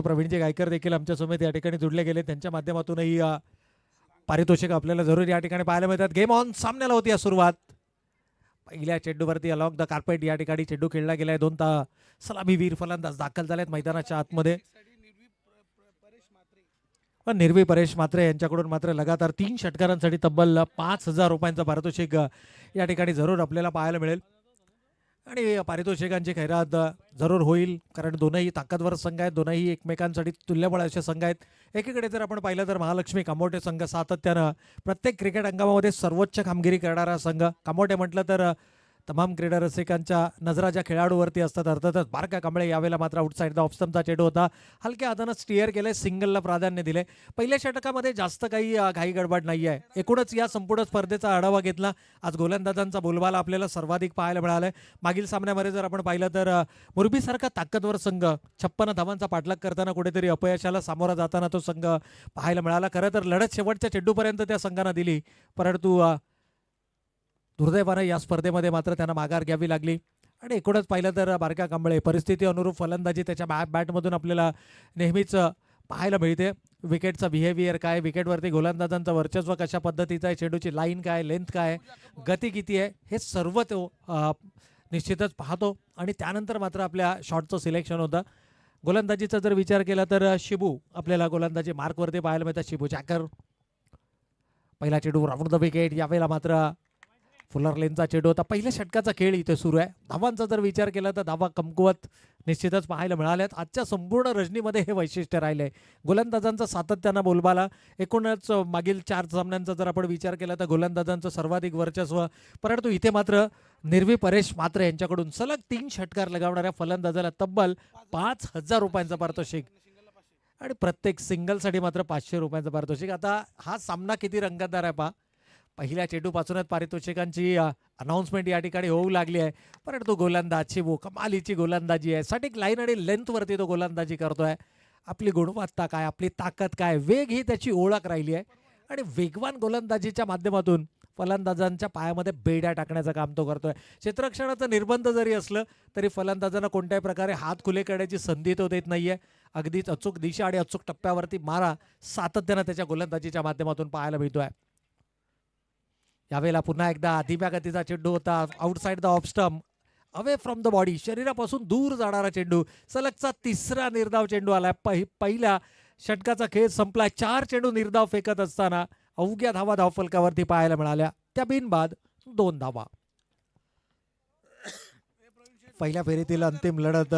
प्रवीणजी गायकर देखील आमच्या समेत या ठिकाणी जुडले गेले, त्यांच्या माध्यमातूनही पारितोषिक आपल्याला जरूर या ठिकाणी पाहायला मिळतात. गेम ऑन सामन्याला होती या सुरुवात. पहिल्या चेंडूवरती अलॉंग द कार्पेट या ठिकाणी चेंडू खेळला गेलाय. दोन सलामीवीर फलंदाज दाखल झालेत मैदानाच्या आतमध्ये. निर्वी परेश म्हात्रे यांच्याकडून मात्र लगातार 3 षटकारांसाठी तब्बल 5,000 रुपयांचं पारितोषिक या ठिकाणी जरूर आपल्याला पाहायला मिळेल. आणि पारितोषिकांची खैरात जरूर होईल, कारण दोनही ताकदवर संघ आहेत, दोनही एकमेकांसाठी तुल्यबळ असे संघ आहेत. एकीकडे जर आपण पाहिलं तर महालक्ष्मी कामोटे संघ सातत्यानं प्रत्येक क्रिकेट अंगणामध्ये सर्वोच्च कामगिरी करणारा संघ. कामोटे म्हटलं तर तमाम क्रीडा रसिकांच्या नजरा ज्या खेळाडूवरती असतात, अर्थातच बारका कांबळे यावेळेला मात्र आउटसाईड द ऑफस्टंपचा चेंडू होता. हलक्या हातानं स्टिअर केले, सिंगलला प्राधान्य दिले. पहिल्या षटकामध्ये जास्त काही घाई गडबड नाही आहे. एकूणच या संपूर्ण स्पर्धेचा आढावा घेतला. आज गोलंदाजांचा बोलबाला आपल्याला सर्वाधिक पाहायला मिळालाय. मागील सामन्यामध्ये जर आपण पाहिलं तर मुरबीसारखा ताकदवर संघ 56 धावांचा पाठलाग करताना कुठेतरी अपयशाला सामोरा जाताना तो संघ पाहायला मिळाला. खरं तर लढत शेवटच्या चेंडूपर्यंत त्या संघानं दिली, परंतु दुर्दैवानं या स्पर्धेमध्ये मात्र त्यांना माघार घ्यावी लागली. आणि एकूणच पाहिलं तर बारक्या कांबळे परिस्थिती अनुरूप फलंदाजी त्याच्या बॅटमधून आपल्याला नेहमीच पाहायला मिळते. विकेटचा बिहेवियर काय, विकेटवरती गोलंदाजांचं वर्चस्व कशा पद्धतीचं आहे, चेंडूची लाईन काय, लेंथ काय, गती किती आहे, हे सर्व तो निश्चितच पाहतो. आणि त्यानंतर मात्र आपल्या शॉटचं सिलेक्शन होतं. गोलंदाजीचा जर विचार केला तर शिबू आपल्याला गोलंदाजी मार्कवरती पाहायला मिळतात. शिबू चॅकर पहिला चेंडू राऊंड द विकेट. यावेळेला मात्र फुलर लेनचा चेंडू होता. पहिल्या षटकाचा खेळ इथे सुरू आहे. धावांचा जर विचार केला तर धावा कमकुवत निश्चितच पाहायला मिळाल्यात. आजच्या संपूर्ण रजनीमध्ये हे वैशिष्ट्य राहिले. गोलंदाजांचा सातत्यानं बोलबाला. एकूणच मागील 4 सामन्यांचा जर आपण विचार केला तर गोलंदाजांचं सर्वाधिक वर्चस्व, परंतु इथे मात्र निर्वी परेश म्हात्रे यांच्याकडून सलग 3 षटकार लगावणाऱ्या फलंदाजाला तब्बल 5,000 रुपयांचं पारितोषिक आणि प्रत्येक सिंगलसाठी मात्र 500 रुपयांचं पारितोषिक. आता हा सामना किती रंगतदार आहे पहा. पहिल्या चेंडूपासूनच पारितोषिकांची अनाऊन्समेंट या ठिकाणी होऊ लागली आहे, परंतु गोलंदाज शिबू कमालीची गोलंदाजी आहे. सटीक लाईन आणि लेंथवरती तो गोलंदाजी करतोय. आपली गुणवत्ता काय, आपली ताकद काय, वेग ही त्याची ओळख राहिली आहे. आणि वेगवान गोलंदाजीच्या माध्यमातून फलंदाजांच्या पायामध्ये बेड्या टाकण्याचं काम तो करतोय. क्षेत्ररक्षणाचं निर्बंध जरी असलं तरी फलंदाजांना कोणत्याही प्रकारे हात खुले करण्याची संधी तो देत नाहीये. अगदीच अचूक दिशा आणि अचूक टप्प्यावरती मारा सातत्यानं त्याच्या गोलंदाजीच्या माध्यमातून पाहायला मिळतोय. यावेळेला पुन्हा एकदा धीम्या गतीचा चेंडू होता. Outside the off stump, away from the body, शरीरापासून दूर जाणारा चेंडू. सलगचा 3रा निर्धाव चेंडू आलाय. पहिल्या षटकाचा खेळ संपला. 4 चेंडू निर्धाव फेकत असताना अवघ्या धावा धावफलकावरती पाहायला मिळाल्या. त्या बिनबाद 2 धावा. पहिल्या फेरीतील अंतिम लढत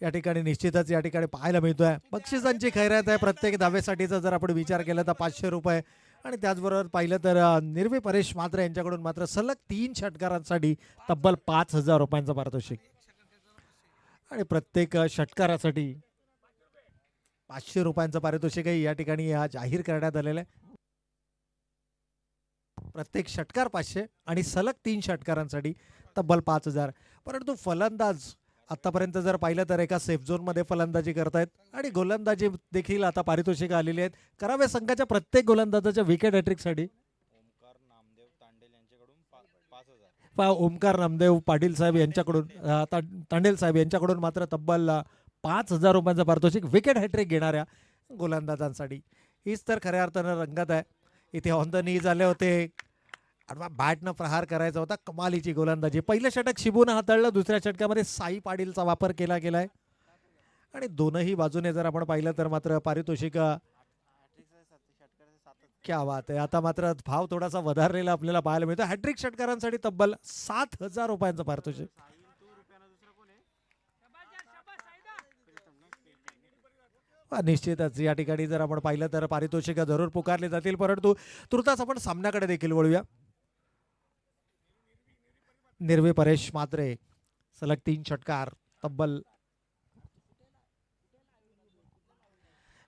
या ठिकाणी निश्चितच या ठिकाणी पाहायला मिळतोय. बक्षिसांची खैरात आहे. प्रत्येक धावेसाठीचा जर आपण विचार केला तर 500 रुपये. आणि त्याचबरोबर पाहिलं तर निर्वी परेश म्हात्रे यांच्याकडून मात्र सलग 3 षटकारांसाठी तब्बल 5,000 रुपयांचं पारितोषिक आणि प्रत्येक षटकारासाठी 500 रुपयांचं पारितोषिकही या ठिकाणी जाहीर करण्यात आलेलं आहे. प्रत्येक षटकार 500 आणि सलग 3 षटकारांसाठी तब्बल 5,000. परंतु फलंदाज आतापर्यंत जर पाहिलं तर एका सेफ झोनमध्ये फलंदाजी करतायत आणि गोलंदाजी देखील आता पारितोषिक आलेली आहेत. करावे संघाच्या प्रत्येक गोलंदाजाच्या विकेट हॅट्रिकसाठी ओमकार नामदेव पाटील साहेब यांच्याकडून तांडेल साहेब यांच्याकडून मात्र तब्बल 5,000 रुपयांचं पारितोषिक विकेट हॅट्रिक घेणाऱ्या गोलंदाजांसाठी. हीच तर खऱ्या अर्थानं रंगत आहे. इथे ऑन द नी झाले होते, बॅटनं प्रहार करायचा होता. कमालीची गोलंदाजी. पहिलं षटक शिबून हाताळलं, दुसऱ्या षटकामध्ये साई पाटीलचा वापर केला गेलाय. आणि दोनही बाजूने जर आपण पाहिलं तर मात्र पारितोषिक क्या बात आहे. आता मात्र भाव थोडासा वधारलेला आपल्याला पाहायला मिळतो. हॅट्रिक षटकारांसाठी तब्बल 7,000 रुपयांचं पारितोषिक. निश्चितच या ठिकाणी जर आपण पाहिलं तर पारितोषिक जरूर पुकारले जातील, परंतु तुर्तास आपण सामन्याकडे देखील वळूया. निर्वी परेश म्हात्रे सलग 3 षटकार तब्बल.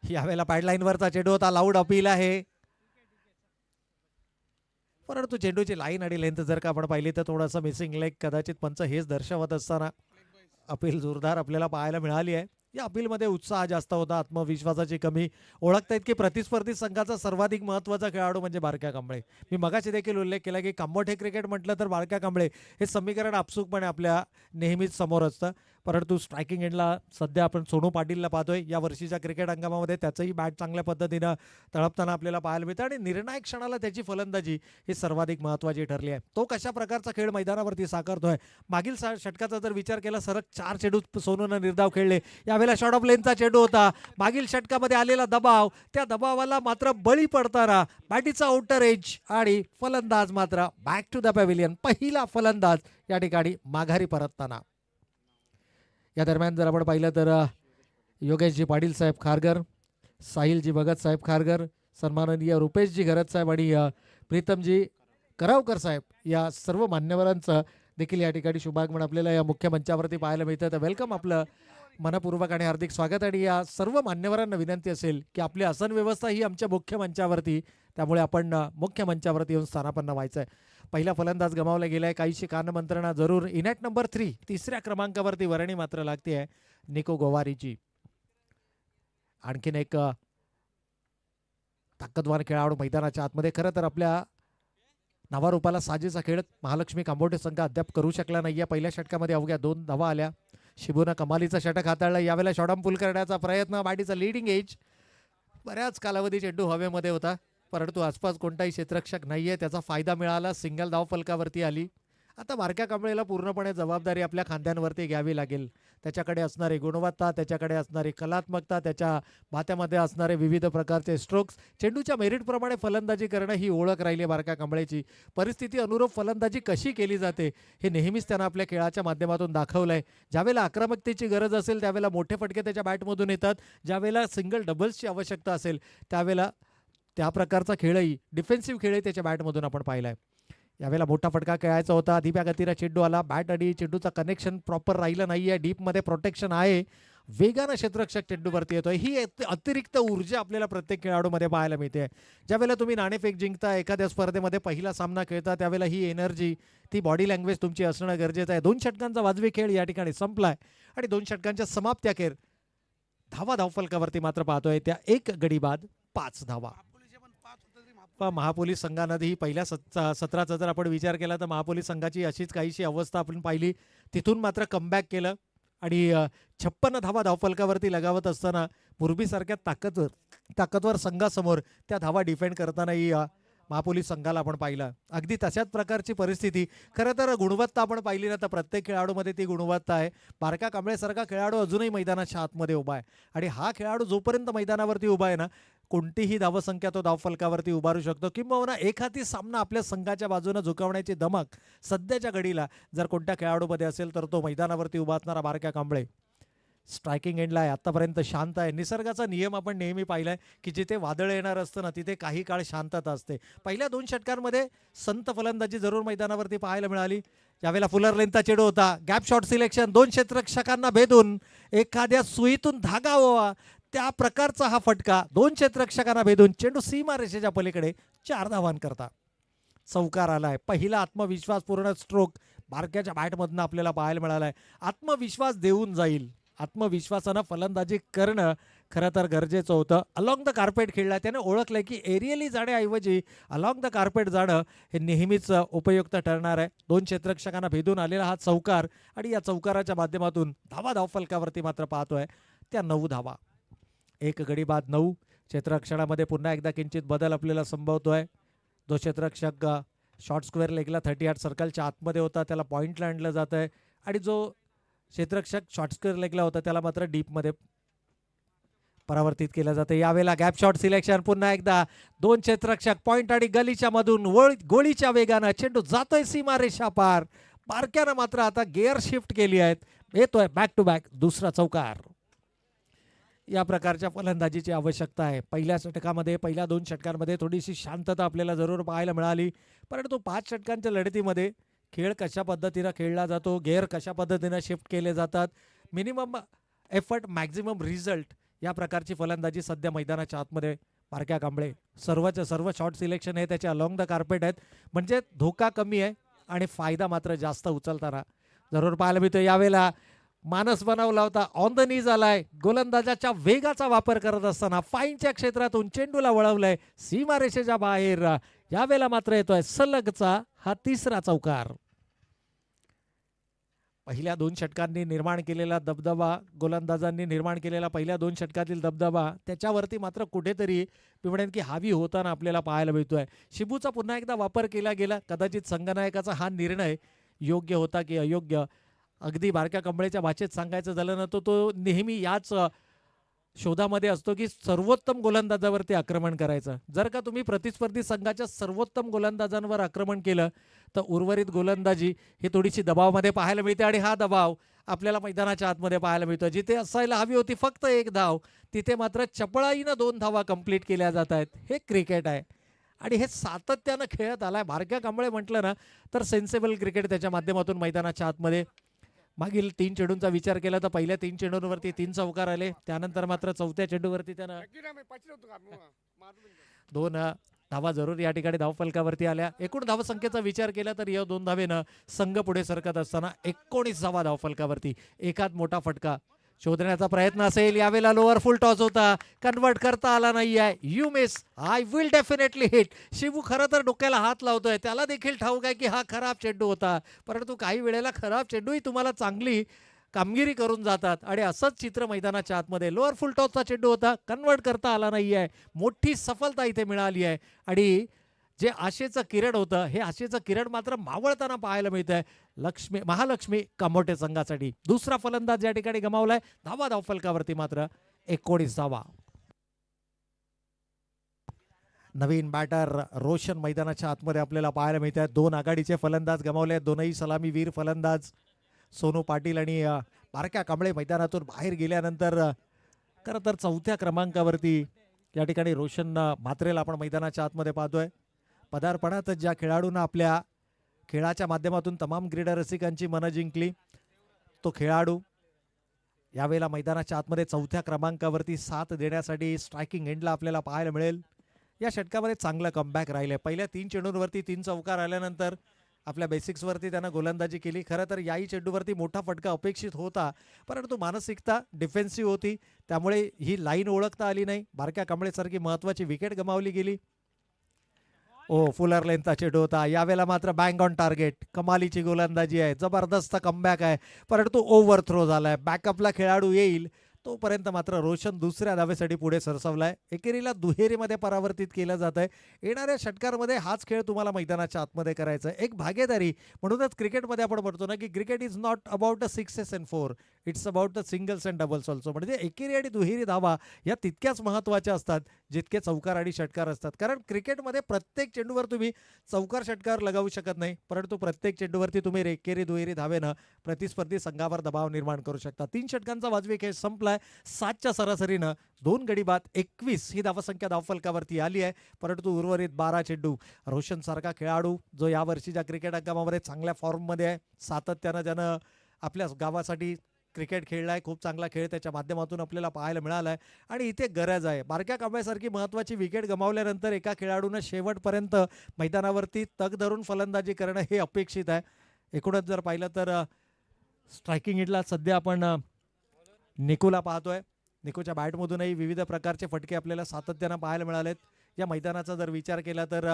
यावेळेला पॅडलाईनवरचा चेंडू होता. लाऊड अपील आहे, परंतु चेंडूची लाईन आणि लेंथ जर का आपण पाहिली तर थोडासा मिसिंग लेग कदाचित पंच हेच दर्शवत असताना अपील जोरदार आपल्याला पाहायला मिळाली आहे. या अपीलमध्ये उत्साह जास्त होता, आत्मविश्वासाची कमी. ओळखतायत की प्रतिस्पर्धी संघाचा सर्वाधिक महत्त्वाचा खेळाडू म्हणजे बारक्या कांबळे. मी मगाशी देखील उल्लेख केला की कांबोठे क्रिकेट म्हटलं तर बारक्या कांबळे हे समीकरण आपसूकपणे आपल्या नेहमीच समोर असतं. परंतु स्ट्रायकिंग एंडला सध्या आपण सोनू पाटीलला पाहतोय. या वर्षीच्या क्रिकेट हंगामामध्ये त्याचंही बॅट चांगल्या पद्धतीनं तळपताना आपल्याला पाहायला मिळतं आणि निर्णायक क्षणाला त्याची फलंदाजी ही सर्वाधिक महत्त्वाची ठरली आहे. तो कशा प्रकारचा खेळ मैदानावरती साकारतोय. मागील षटकाचा जर विचार केला सलग 4 चेंडू सोनूनं निर्धाव खेळले. यावेळेला शॉर्ट ऑफ लेनचा चेंडू होता. मागील षटकामध्ये आलेला दबाव, त्या दबावाला मात्र बळी पडताना बॅटीचा आउटर एज आणि फलंदाज मात्र बॅक टू द पॅव्हिलियन. पहिला फलंदाज या ठिकाणी माघारी परतताना. या दरम्यान जर आपण पाहिलं तर योगेशजी पाटील साहेब खारगर, साहिलजी भगत साहेब खारगर, सन्माननीय रुपेशजी घरत साहेब आणि प्रीतमजी करावकर साहेब या सर्व मान्यवरांचं देखील या ठिकाणी शुभागमन आपल्याला या मुख्य मंचावरती पाहायला मिळतं. तर वेलकम, आपलं मनपूर्वक आणि हार्दिक स्वागत. आणि या सर्व मान्यवरांना विनंती असेल की आपली आसन व्यवस्था ही आमच्या मुख्य मंचावरती, त्यामुळे आपण मुख्य मंचावरती येऊन स्थानापन्न व्हायचं आहे. पहिला फलंदाज गमावला गेलाय. काहीशी कानमंत्रणा जरूर. इनॅट नंबर 3 तिसऱ्या क्रमांकावरती वर्णी मात्र लागते आहे निको गोवारीची. आणखीन एक ताकदवार खेळाडू मैदानाच्या आतमध्ये. खरं तर आपल्या नावारूपाला साजेसा खेळ महालक्ष्मी कांबोटे संघ अद्याप करू शकला नाही. या पहिल्या षटकामध्ये अवघ्या 2 धावा आल्या. शिबूनं कमालीचा षटक हाताळला. यावेळेला शॉर्टआर्म पुल करण्याचा प्रयत्न. बॅटीचा लीडिंग एज. बऱ्याच कालावधी चेंडू हवेमध्ये होता, परंतु आसपास कोणताही क्षेत्ररक्षक नाहीये. त्याचा फायदा मिळाला. सिंगल धाव फलकावरती आली. आता बारक्या कांबळेला पूर्णपणे जबाबदारी आपल्या खांद्यांवरती घ्यावी लागेल. त्याच्याकडे असणारी गुणवत्ता, त्याच्याकडे असणारी कलात्मकता, त्याच्या भात्यामध्ये असणारे विविध प्रकारचे स्ट्रोक्स, चेंडूच्या मेरिटप्रमाणे फलंदाजी करणं ही ओळख राहिली आहे बारक्या कांबळेची. परिस्थिती अनुरूप फलंदाजी कशी केली जाते हे नेहमीच त्यानं आपल्या खेळाच्या माध्यमातून दाखवलं आहे. ज्यावेळेला आक्रमकतेची गरज असेल त्यावेळेला मोठे फटके त्याच्या बॅटमधून येतात. ज्यावेळेला सिंगल डबल्सची आवश्यकता असेल त्यावेळेला त्या प्रकारचा खेळही, डिफेन्सिव्ह खेळही त्याच्या बॅटमधून आपण पाहिला आहे. यावेळेला मोठा फटका खेळायचा होता. धीम्या गतीला चेंडू आला. बॅट आणि चेंडूचं कनेक्शन प्रॉपर राहिलं नाही आहे. डीपमध्ये प्रोटेक्शन आहे. वेगानं क्षेत्ररक्षक चेंडूवरती येतोय. ही अतिरिक्त ऊर्जा आपल्याला प्रत्येक खेळाडूमध्ये पाहायला मिळते. ज्यावेळेला तुम्ही नाणेफेक जिंकता, एखाद्या स्पर्धेमध्ये पहिला सामना खेळता, त्यावेळेला ही एनर्जी, ती बॉडी लँग्वेज तुमची असणं गरजेचं आहे. 2 षटकांचा वाजवी खेळ या ठिकाणी संपलाय आणि 2 षटकांच्या समाप्त्याखेर धावफलकावरती मात्र पाहतोय त्या 1 गडी बाद 5 धावा. महापोलीस संघानं ही पहिल्या सत्राचा जर आपण विचार केला तर महापोलीस संघाची अशीच काहीशी अवस्था आपण पाहिली. तिथून मात्र कमबॅक केलं आणि 56 धावा धावफलकावरती लगावत असताना मुरबीसारख्या ताकदवर संघासमोर त्या धावा डिफेंड करतानाही महापोलीस संघाला आपण पाहिलं. अगदी तशाच प्रकारची परिस्थिती. खरं तर गुणवत्ता आपण पाहिली ना तर प्रत्येक खेळाडूमध्ये ती गुणवत्ता आहे. बारक्या कांबळेसारखा खेळाडू अजूनही मैदानाच्या आतमध्ये उभा आहे आणि हा खेळाडू जोपर्यंत मैदानावरती उभा आहे ना, कोणतीही धावसंख्या तो धावफलकावरती उभारू शकतो. किंबहुना एखादी सामना आपल्या संघाच्या बाजूने झुकवण्याची धमक सध्याच्या घडीला जर कोणत्या खेळाडूमध्ये असेल तर तो मैदानावरती उभा असणारा बारक्या कांबळे. स्ट्रायकिंग एंडला आहे, आतापर्यंत शांत आहे. निसर्गाचा नियम आपण नेहमी पाहिलाय की जिथे वादळ येणार असतं ना तिथे काही काळ शांतता असते. पहिल्या 2 षटकांमध्ये संत फलंदाजी जरूर मैदानावरती पाहायला मिळाली. यावेळेला फुलर लेंथचा चेंडू होता. Gap shot selection. 2 क्षेत्ररक्षकांना भेदून एखाद्या सुईतून धागा व्हावा त्या प्रकारचा हा फटका. 2 क्षेत्ररक्षकांना भेदून चेंडू सीमा रेषेच्या पलीकडे 4 धावांकरता चौकार आलाय. पहिला आत्मविश्वासपूर्ण स्ट्रोक बारक्याच्या बॅटमधनं आपल्याला पाहायला मिळालाय. आत्मविश्वास देऊन जाईल. आत्मविश्वासानं फलंदाजी करणं खरं तर गरजेचं होतं. अलॉंग द कार्पेट खेळला. त्याने ओळखलंय की एरियली जाण्याऐवजी अलॉंग द कार्पेट जाणं हे नेहमीच उपयुक्त ठरणार आहे. 2 क्षेत्ररक्षकांना भेदून आलेला हा चौकार आणि या चौकाराच्या माध्यमातून धावफलकावरती मात्र पाहतोय त्या 9 धावा. 1 गडी बाद 9. क्षेत्ररक्षणामध्ये पुन्हा एकदा किंचित बदल आपल्याला संभवतोय. 2 क्षेत्ररक्षक शॉर्ट स्क्वेअर लेगला 38 सर्कलच्या आतमध्ये होता, त्याला पॉईंटला आणलं जात आहे आणि जो क्षेत्ररक्षक शॉर्ट स्क्वेअर लेगला होता त्याला मात्र डीपमध्ये परावर्तित केलं जातं. यावेळेला गॅप शॉट सिलेक्शन. पुन्हा एकदा 2 क्षेत्ररक्षक पॉईंट आणि गलीच्या मधून गोळीच्या वेगानं चेंडू जातोय सीमारेषा पार. बारक्यानं मात्र आता गिअर शिफ्ट केली आहेत. येतोय बॅक टू बॅक दुसरा चौकार. या प्रकारच्या फलंदाजीची आवश्यकता आहे. पहिल्या षटकामध्ये, पहिल्या 2 षटकांमध्ये थोडीशी शांतता आपल्याला जरूर पाहायला मिळाली, परंतु 5 षटकांच्या लढतीमध्ये खेळ कशा पद्धतीनं खेळला जातो, गेअर कशा पद्धतीनं शिफ्ट केले जातात, मिनिमम एफर्ट मॅक्झिमम रिझल्ट, या प्रकारची फलंदाजी सध्या मैदानाच्या आतमध्ये बारक्या कांबळे. सर्वच्या सर्व शॉट सिलेक्शन हे त्याचे अलॉंग द कार्पेट आहेत, म्हणजे धोका कमी आहे आणि फायदा मात्र जास्त उचलताना जरूर पाहायला मिळतो. यावेळेला मानस बनवला होता, ऑन द नीज आलाय. गोलंदाजाच्या वेगाचा वापर करत असताना फाईनच्या क्षेत्रातून चेंडूला वळवलंय सीमारेषेच्या बाहेर. यावेळेला मात्र येतोय सलगचा हा 3रा चौकार. पहिल्या 2 षटकांनी निर्माण केलेला दबदबा, गोलंदाजांनी निर्माण केलेला पहिल्या 2 षटकातील दबदबा, त्याच्यावरती मात्र कुठेतरी मी म्हणेन की हावी होताना आपल्याला पाहायला मिळतोय. शिबूचा पुन्हा एकदा वापर केला गेला. कदाचित संघनायकाचा हा निर्णय योग्य होता की अयोग्य, अगदी बारक्या कंबळेच्या भाषेत सांगायचं झालं ना, तो नेहमी याच शोधामध्ये असतो की सर्वोत्तम गोलंदाजावरती आक्रमण करायचं. जर का तुम्ही प्रतिस्पर्धी संघाच्या सर्वोत्तम गोलंदाजांवर आक्रमण केलं तर उर्वरित गोलंदाजी ही थोडीशी दबावामध्ये पाहायला मिळते आणि हा दबाव आपल्याला मैदानाच्या आतमध्ये पाहायला मिळतो. जिथे असायला हवी होती फक्त 1 धाव, तिथे मात्र चपळाईनं 2 धावा कंप्लीट केल्या जात आहेत. हे क्रिकेट आहे आणि हे सातत्यानं खेळत आलाय. बारक्या कांबळे म्हटलं ना तर सेन्सेबल क्रिकेट त्याच्या माध्यमातून मैदानाच्या आतमध्ये. मागील 3 चेंडूंचा विचार केला तर पहिल्या 3 चेंडूंवरती 3 चौकार आले. त्यानंतर मात्र चौथ्या चेंडूवरती त्यानं 2 धावा जरूर या ठिकाणी धावफलकावरती आल्या. एकूण धावसंख्येचा विचार केला तर या 2 धावेनं संघ पुढे सरकत असताना 19 धावा धावफलकावरती. एकात मोठा फटका शोधण्याचा प्रयत्न असेल. यावेळेला लोअर फुल टॉस होता, कन्वर्ट करता आला नाहीये. You miss, I will definitely hit. शिवू खरं तर डोक्याला हात लावतोय. त्याला देखील ठाऊक आहे की हा खराब चेंडू होता, परंतु काही वेळेला खराब चेंडूही तुम्हाला चांगली कामगिरी करून जातात आणि असंच चित्र मैदानाच्या आतमध्ये. लोअर फुल टॉसचा चेंडू होता, कन्वर्ट करता आला नाहीये. मोठी सफलता इथे मिळाली आहे आणि जे आशेचं किरण होतं हे आशेचं किरण मात्र मावळताना पाहायला मिळतंय महालक्ष्मी कामोटे संघासाठी. दुसरा फलंदाज या ठिकाणी गमावलाय. धावफलकावरती मात्र 19 धावा. नवीन बॅटर रोशन मैदानाच्या आतमध्ये आपल्याला पाहायला मिळत आहेत. 2 आघाडीचे फलंदाज गमावले आहेत. दोनही सलामीवीर फलंदाज सोनू पाटील आणि बारक्या कांबळे मैदानातून बाहेर गेल्यानंतर खरं तर 4थ्या क्रमांकावरती या ठिकाणी रोशन म्हात्रेला आपण मैदानाच्या आतमध्ये पाहतोय. पदार्पणातच ज्या खेळाडूंना आपल्या खेळाच्या माध्यमातून तमाम क्रीडा रसिकांची मनं जिंकली तो खेळाडू यावेळेला मैदानाच्या आतमध्ये 4थ्या क्रमांकावरती साथ देण्यासाठी स्ट्रायकिंग एंडला आपल्याला पाहायला मिळेल. या षटकामध्ये चांगलं कमबॅक राहिले. पहिल्या 3 चेंडूंवरती 3 चौकार आल्यानंतर आपल्या बेसिक्सवरती त्यानं गोलंदाजी केली. खरं तर याही चेंडूवरती मोठा फटका अपेक्षित होता, परंतु मानसिकता डिफेन्सिव्ह होती, त्यामुळे ही लाईन ओळखता आली नाही. बारक्या कांबळेसारखी महत्त्वाची विकेट गमावली गेली. फुलर लेंथचा चेंडू होता. यावेळेला मात्र बँग ऑन टार्गेट. कमालीची गोलंदाजी आहे, जबरदस्त कमबॅक आहे, परंतु ओव्हर थ्रो झालाय. बॅकअपला खेळाडू येईल तोपर्यंत मात्र रोशन दुसऱ्या धावेसाठी पुढे सरसावलाय. एकेरीला दुहेरीमध्ये परावर्तित केलं जात आहे. येणाऱ्या षटकांमध्ये हाच खेळ तुम्हाला मैदानाच्या आतमध्ये करायचा आहे. एक भागीदारी. म्हणूनच क्रिकेटमध्ये आपण म्हणतो ना की cricket is not about the 6 and 4, it's about the singles and doubles also. म्हणजे एकेरी आणि दुहेरी धावा या तितक्याच महत्त्वाच्या असतात जितके चौकार आणि षटकार असतात. कारण क्रिकेटमध्ये प्रत्येक चेंडूवर तुम्ही चौकार षटकार लगावू शकत नाही, परंतु प्रत्येक चेंडूवरती तुम्ही एकेरी दुहेरी धावेनं प्रतिस्पर्धी संघावर दबाव निर्माण करू शकता. 3 षटकांचा वाजवी खेळ संपलाय. 7च्या सरासरीनं 2 गडी बाद 21 ही धावसंख्या धावफलकावरती आली आहे, परंतु उर्वरित 12 चेंडू. रोशन सारखा खेळाडू जो या वर्षीच्या क्रिकेट हंगामामध्ये चांगल्या फॉर्ममध्ये आहे, सातत्यानं ज्यानं आपल्या गावासाठी क्रिकेट खेळलाय, खूप चांगला खेळ त्याच्या माध्यमातून आपल्याला पाहायला मिळाला आहे आणि इथे गरज आहे. बारक्या कांबळेसारखी महत्त्वाची विकेट गमावल्यानंतर एका खेळाडूनं शेवटपर्यंत मैदानावरती तग धरून फलंदाजी करणं हे अपेक्षित आहे. एकूणच जर पाहिलं तर स्ट्रायकिंग एंडला सध्या आपण निकोला पाहतोय. निकोच्या बॅटमधूनही विविध प्रकारचे फटके आपल्याला सातत्यानं पाहायला मिळालेत. या मैदानाचा जर विचार केला तर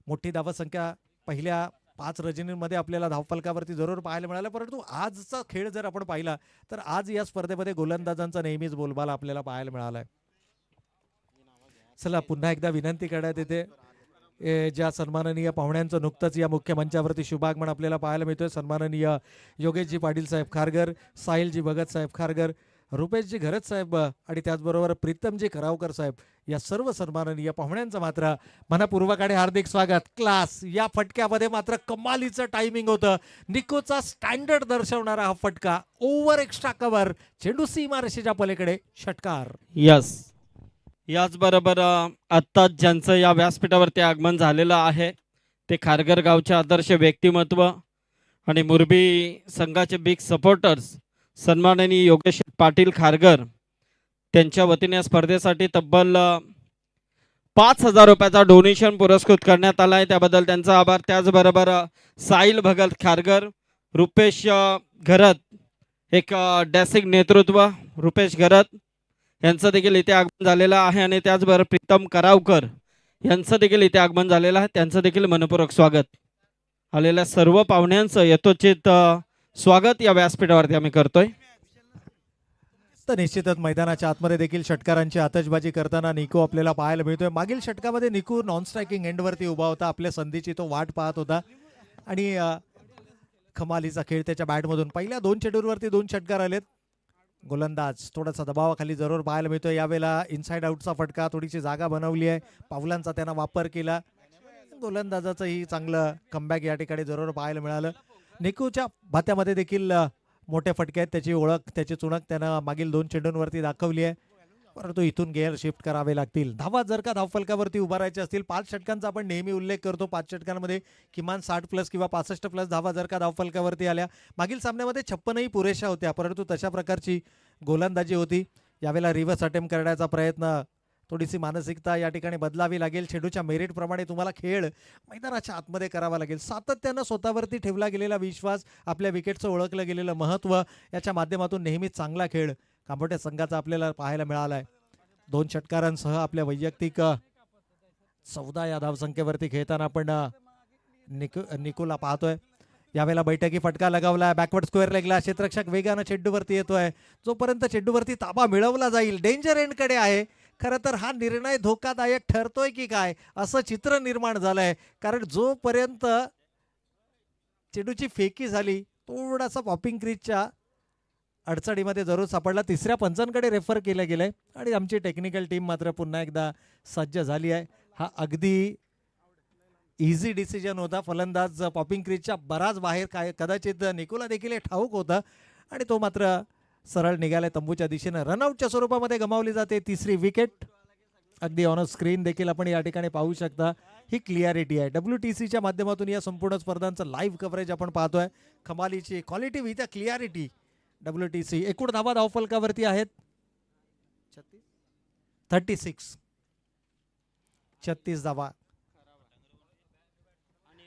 मोठी धावसंख्या पहिल्या 5 रजनींमध्ये आपल्याला धावफलकावरती जरूर पाहायला मिळालं, परंतु आजचा खेळ जर आपण पाहिला तर आज या स्पर्धेमध्ये गोलंदाजांचा नेहमीच बोलबाला आपल्याला पाहायला मिळालाय. चला पुन्हा एकदा विनंती करण्यात येते ज्या सन्माननीय पाहुण्यांचं नुकतंच या मुख्य मंचावरती शुभागमन आपल्याला पाहायला मिळतोय. सन्माननीय योगेशजी पाटील साहेब खारगर, साहिलजी भगत साहेब खारगर, रुपेशजी घरत साहेब आणि त्याचबरोबर प्रीतमजी खरावकर साहेब या सर्व सन्माननीय पाहुण्यांचं मात्र मनपूर्वक आणि हार्दिक स्वागत. क्लास या फटक्यामध्ये मात्र कमालीचं टायमिंग होतं. निकोचा स्टँडर्ड दर्शवणारा हा फटका. ओव्हर एक्स्ट्रा कव्हर, चेंडू सीमारेषेच्या पलीकडे, षटकार. यस, याचबरोबर आत्ताच ज्यांचं या व्यासपीठावरती आगमन झालेलं आहे ते खारघर गावचे आदर्श व्यक्तिमत्व आणि मुरबी संघाचे बिग सपोर्टर्स सन्माननीय योगेश पाटील खारघर, त्यांच्या वतीने स्पर्धेसाठी तब्बल 5,000 रुपयाचा डोनेशन पुरस्कृत करण्यात आला आहे. त्याबद्दल त्यांचा आभार. त्याचबरोबर साहिल भगत खारघर, रुपेश घरत, एक डॅसिक नेतृत्व रुपेश घरत यांचं देखील इथे आगमन झालेलं आहे आणि त्याचबरोबर प्रीतम करावकर यांचं देखील इथे आगमन झालेलं आहे. त्यांचं देखील मनपूर्वक स्वागत. आलेल्या सर्व पाहुण्यांचं यथोचित स्वागत या व्यासपीठावरती आम्ही करतोय. तर निश्चितच मैदानाच्या आतमध्ये देखील षटकारांची आतषबाजी करताना निको आपल्याला पाहायला मिळतोय. मागील षटकामध्ये निको नॉन स्ट्रायकिंग एंडवरती उभा होता, आपल्या संधीची तो वाट पाहत होता आणि कमालीचा खेळ त्याच्या बॅटमधून पहिल्या 2 चेंडूवरती 2 षटकार आलेत. गोलंदाज थोडासा दबावाखाली जरूर पाहायला मिळतोय. यावेळेला इनसाइड आउटचा फटका, थोडीशी जागा बनवली आहे, पावलांचा त्यानं वापर केला. गोलंदाजाचंही चांगलं कमबॅक या ठिकाणी जरूर पाहायला मिळालं. निकोच्या भात्यामध्ये देखील मोठे फटके आहेत, त्याची ओळख त्याची चुणक त्यानं मागील 2 चेंडूंवरती दाखवली आहे, परंतु इथून गेअर शिफ्ट करावे लागतील. धावा जर का धावफलकावरती उभा राहायचे असतील, 5 षटकांचा आपण नेहमी उल्लेख करतो, 5 षटकांमध्ये किमान 60+ किंवा 65+ धावा जर का धावफलकावरती आल्या. मागील सामन्यामध्ये 56ही पुरेशा होत्या, परंतु तशा प्रकारची गोलंदाजी होती. यावेळेला रिव्हर्स अटेम्प्ट करण्याचा प्रयत्न, थोडीशी मानसिकता या ठिकाणी बदलावी लागेल. चेंडूच्या मेरिटप्रमाणे तुम्हाला खेळ मैदानाच्या आतमध्ये करावा लागेल. सातत्यानं स्वतःवरती ठेवला गेलेला विश्वास, आपल्या विकेटचं ओळखलं गेलेलं महत्त्व, याच्या माध्यमातून नेहमीच चांगला खेळ कांबोटे संघाचा आपल्याला पाहायला मिळाला आहे. 2 षटकारांसह आपल्या वैयक्तिक 14 या धावसंख्येवरती खेळताना आपण निकोला पाहतोय. यावेळेला बैठकी फटका लगावला, बॅकवर्ड स्क्वेअर लेगला, क्षेत्ररक्षक वेगानं चेंडूवरती येतोय. जोपर्यंत चेंडूवरती ताबा मिळवला जाईल, डेंजर एंडकडे आहे. खरं तर हा निर्णय धोकादायक ठरतोय की काय असं चित्र निर्माण झालंय, कारण जोपर्यंत चेंडूची फेकी झाली, थोडासा पॉपिंग क्रीजच्या अडचणीमध्ये जरूर सापडला. तिसऱ्या पंचांकडे रेफर केलं गेलंय आणि आमची टेक्निकल टीम मात्र पुन्हा एकदा सज्ज झाली आहे. हा अगदी इझी डिसिजन होता. फलंदाज पॉपिंग क्रीजच्या बराच बाहेर, काय कदाचित निकोला देखील हे ठाऊक होतं आणि तो मात्र सरळ निघालाय तंबूच्या दिशेनं. रनआउटच्या स्वरूपामध्ये गमावली जाते तिसरी विकेट. अगदी ऑन स्क्रीन देखील आपण या ठिकाणी पाहू शकता. ही क्लिअरिटी आहे. WTCच्या माध्यमातून या संपूर्ण स्पर्धांचं लाईव्ह कव्हरेज आपण पाहतोय. कमालीची quality with a clarity. WTC एकूण धावा धावफलकावरती आहेत 36. 36 धावा.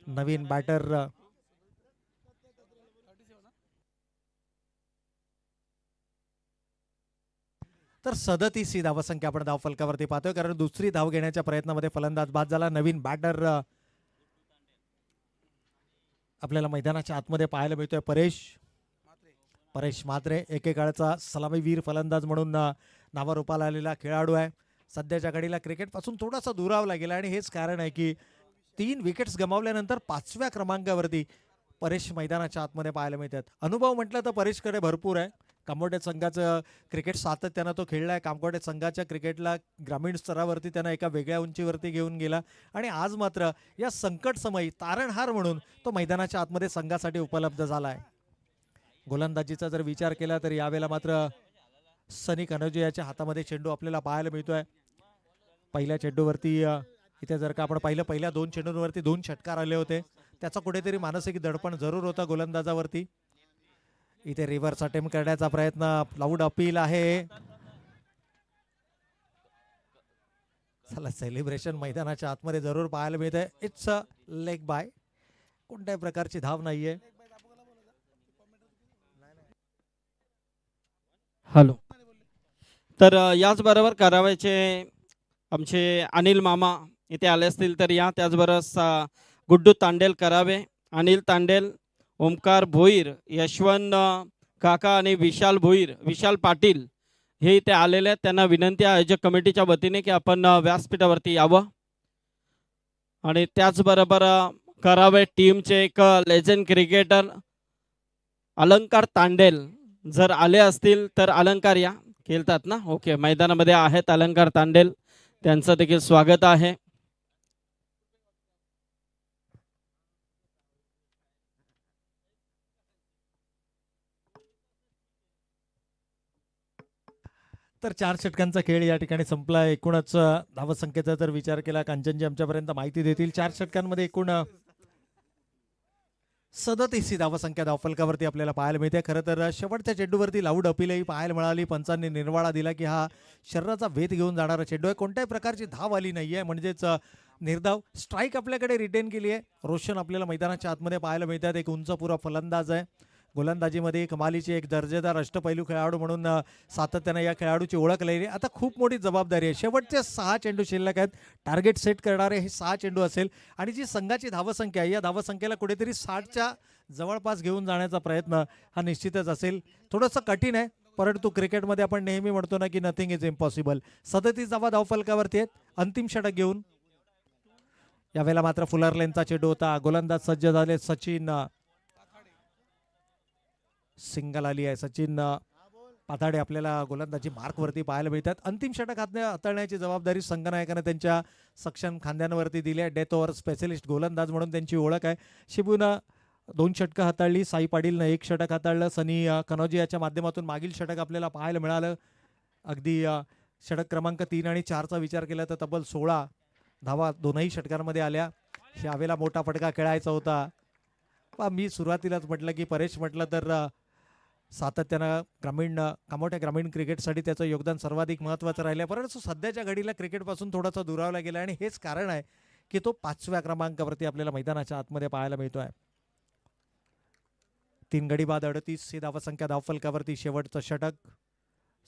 नवीन बॅटर तर 37 ही धावसंख्या आपण धावफलकावरती पाहतोय, कारण दुसरी धाव घेण्याच्या प्रयत्नामध्ये फलंदाज बाद झाला. नवीन बॅटर आपल्याला मैदानाच्या आतमध्ये पाहायला मिळतोय परेश म्हात्रे. एकेकाळचा सलामीवीर फलंदाज म्हणून नावारूपाला आलेला खेळाडू आहे. सध्याच्या घडीला क्रिकेटपासून थोडासा दुरावला गेला आणि हेच कारण आहे की 3 विकेट्स गमावल्यानंतर 5व्या क्रमांकावरती परेश मैदानाच्या आतमध्ये पाहायला मिळतात. अनुभव म्हटलं तर परेशकडे भरपूर आहे. कांबोटे संघाचं क्रिकेट सातत्यानं तो खेळला आहे. कांबोटे संघाच्या क्रिकेटला ग्रामीण स्तरावरती त्यानं एका वेगळ्या उंचीवरती घेऊन गेला आणि आज मात्र या संकट समयी तारणहार म्हणून तो मैदानाच्या आतमध्ये संघासाठी उपलब्ध झाला आहे. गोलंदाजीचा जर विचार केला तर यावेळेला मात्र सनी कनोजियाच्या हातामध्ये चेंडू आपल्याला पाहायला मिळतोय. पहिल्या चेंडूवरती इथे जर का आपण पहिल्या 2 चेंडूंवरती 2 षटकार आले होते, त्याचा कुठेतरी मानसिक दडपण जरूर होता गोलंदाजावरती. इथे रिव्हर्स अटेम्प्ट करण्याचा प्रयत्न, लाऊड अपील आहे. चला, सेलिब्रेशन मैदानाच्या आतमध्ये जरूर पाहायला मिळतंय. It's a leg bye. कोणत्याही प्रकारची धाव नाहीये. हॅलो. तर याचबरोबर करावायचे आमचे अनिल मामा इथे आले असतील तर या. त्याचबरोबर गुड्डू तांडेल करावे, अनिल तांडेल, ओमकार भोईर, यशवंत काका आणि विशाल पाटील हे इथे आलेले आहेत. त्यांना विनंती आहे आयोजक कमिटीच्या वतीने की आपण व्यासपीठावरती यावं. आणि त्याचबरोबर करावे टीमचे एक लेजंड क्रिकेटर अलंकार तांडेल जर आले असतील तर. अलंकार या, खेळतात ना? ओके, मैदानामध्ये आहेत अलंकार तांडेल, त्यांचं देखील स्वागत आहे. तर 4 षटकांचा खेळ या ठिकाणी संपला. एकूणच धावसंख्येचा जर विचार केला, कांचनजी आमच्यापर्यंत माहिती देतील. 4 षटकांमध्ये एकूण 37 धावसंख्या धावफलकावरती आपल्याला पाहायला मिळते. खरं तर शेवटच्या चेंडूवरती लाऊड अपीलही पाहायला मिळाली. पंचांनी निर्वाळा दिला की हा शरीराचा वेध घेऊन जाणारा चेंडू आहे. कोणत्याही प्रकारची धाव आली नाहीये, म्हणजेच निर्धाव स्ट्राईक आपल्याकडे रिटेन केली आहे. रोशन आपल्याला मैदानाच्या आतमध्ये पाहायला मिळतात. एक उंचपुरा फलंदाज आहे. गोलंदाजीमध्ये कमालीची एक दर्जेदार अष्टपैलू खेळाडू म्हणून सातत्यानं या खेळाडूची ओळख लागली. आता खूप मोठी जबाबदारी आहे. शेवटचे 6 चेंडू शिल्लक आहेत. टार्गेट सेट करणारे हे 6 चेंडू असेल आणि जी संघाची धावसंख्या आहे या धावसंख्येला कुठेतरी 60च्या जवळपास घेऊन जाण्याचा प्रयत्न हा निश्चितच असेल. थोडंसं कठीण आहे, परंतु क्रिकेटमध्ये आपण नेहमी म्हणतो ना की नथिंग इज इम्पॉसिबल. 37 धावा धावफलकावरती आहेत अंतिम षटक घेऊन. यावेळेला मात्र फुलर लेनचा चेंडू होता. गोलंदाज सज्ज झाले. सचिन सिंगल आली आहे. सचिन पाताडे आपल्याला गोलंदाजी मार्कवरती पाहायला मिळतात. अंतिम षटक हाताळण्याची जबाबदारी संघनायकाने त्यांच्या सक्षम खांद्यांवरती दिली आहे. डेथ ओव्हर स्पेशलिस्ट गोलंदाज म्हणून त्यांची ओळख आहे. शिबूनं 2 षटकं हाताळली. साई पाटीलनं 1 षटक हाताळलं. सनी कनोजियाच्या माध्यमातून मागील षटक आपल्याला पाहायला मिळालं. अगदी षटक क्रमांक 3 आणि 4चा विचार केला तर तब्बल 16 धावा दोनही षटकांमध्ये आल्या. यावेळेला मोठा फटका खेळायचा होता. मी सुरुवातीलाच म्हटलं की परेश म्हटलं तर सातत्यानं कामोठ्या ग्रामीण क्रिकेटसाठी त्याचं योगदान सर्वाधिक महत्त्वाचं राहिलं. परंतु सध्याच्या घडीला क्रिकेटपासून थोडासा दुरावला गेला आणि हेच कारण आहे की तो 5व्या क्रमांकावरती आपल्याला मैदानाच्या आतमध्ये पाहायला मिळतोय. 3 गडी बाद 38 ही धावसंख्या धावफलकावरती. शेवटचं षटक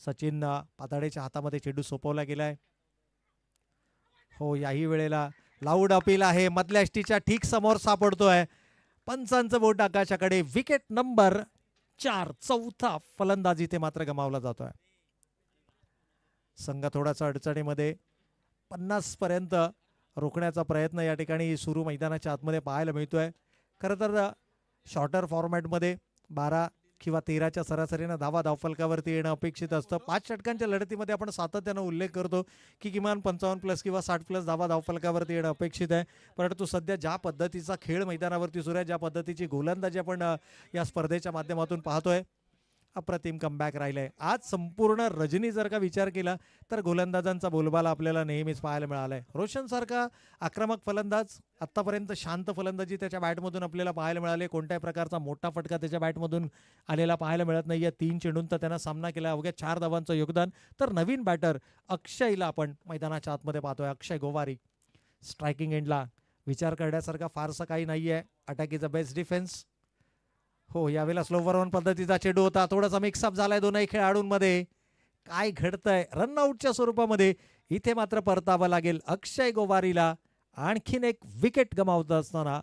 सचिन पाताडेच्या हातामध्ये चेंडू सोपवला गेलाय. हो, याही वेळेला लाऊड अपील आहे. मधल्या एसटीच्या ठीक समोर सापडतोय. पंचांचं बोट आकाशाकडे. Wicket number 4. चौथा फलंदाजी ते मात्र गमावला जातोय. संघ थोडासा अडचणीमध्ये. 50 पर्यंत रोखण्याचा प्रयत्न या ठिकाणी सुरू मैदानाच्या आतमध्ये पाहायला मिळतोय. खरं तर शॉर्टर फॉर्मॅटमध्ये 12 किंवा 13च्या सरासरीनं धावा धावफलकावरती येणं अपेक्षित असतं. 5 षटकांच्या लढतीमध्ये आपण सातत्यानं उल्लेख करतो की किमान 55+ किंवा 60+ धावा धावफलकावरती येणं अपेक्षित आहे. परंतु सध्या ज्या पद्धतीचा खेळ मैदानावरती सुरू आहे, ज्या पद्धतीची गोलंदाजी आपण या स्पर्धेच्या माध्यमातून पाहतोय, अप्रतिम कमबॅक राहिलंय. आज संपूर्ण रजनी जर का विचार केला तर गोलंदाजांचा बोलबाला आपल्याला नेहमीच पाहायला मिळालाय. रोशन सारखा आक्रमक फलंदाज, आतापर्यंत शांत फलंदाजी त्याच्या बॅटमधून आपल्याला पाहायला मिळाले. कोणत्याही प्रकारचा मोठा फटका त्याच्या बॅटमधून आलेला पाहायला मिळत नाही. या 3 चेंडून तर त्यांना सामना केला. अवघ्या 4 धावांचं योगदान. तर नवीन बॅटर अक्षयला आपण मैदानाच्या आतमध्ये पाहतोय. अक्षय गोवारी स्ट्रायकिंग एंडला. विचार करण्यासारखा फारसा काही नाहीये. Attack is a best defence. हो, यावेळेला स्लोवर ऑन पद्धतीचा चेंडू होता. थोडासा मिक्सअप झालाय दोनही खेळाडूंमध्ये. काय घडतंय रनआउटच्या स्वरूपामध्ये. इथे मात्र परतावं लागेल अक्षय गोवारीला. आणखीन एक विकेट गमावत असताना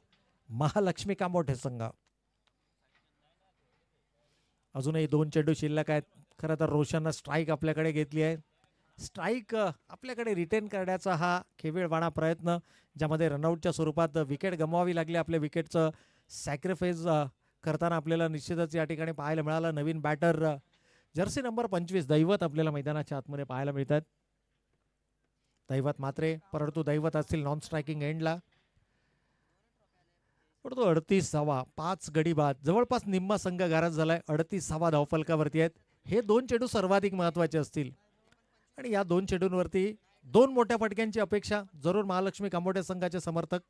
महालक्ष्मी कामोठे संघ. अजूनही 2 चेंडू शिल्लक आहेत. खरं तर रोशननं स्ट्राईक आपल्याकडे घेतली आहे. स्ट्राईक आपल्याकडे रिटेन करण्याचा हा केविळवाणा प्रयत्न, ज्यामध्ये रनआउटच्या स्वरूपात विकेट गमवावी लागली. आपल्या विकेटचं सॅक्रिफाईस करताना आपल्याला निश्चितच या ठिकाणी पाहायला मिळालं. नवीन बॅटर जर्सी नंबर 25 दैवत आपल्याला मैदानाच्या आतमध्ये पाहायला मिळतात. दैवत मात्रे, परंतु दैवत असतील नॉन स्ट्रायकिंग एंडला. परंतु 38 धावा, 5 गडी बाद, जवळपास निम्मा संघ गारज झालाय. 38 धावा धावफलकावरती आहेत. हे 2 चेंडू सर्वाधिक महत्वाचे असतील आणि या 2 चेंडूंवरती 2 मोठ्या फटक्यांची अपेक्षा जरूर महालक्ष्मी कामोठे संघाचे समर्थक.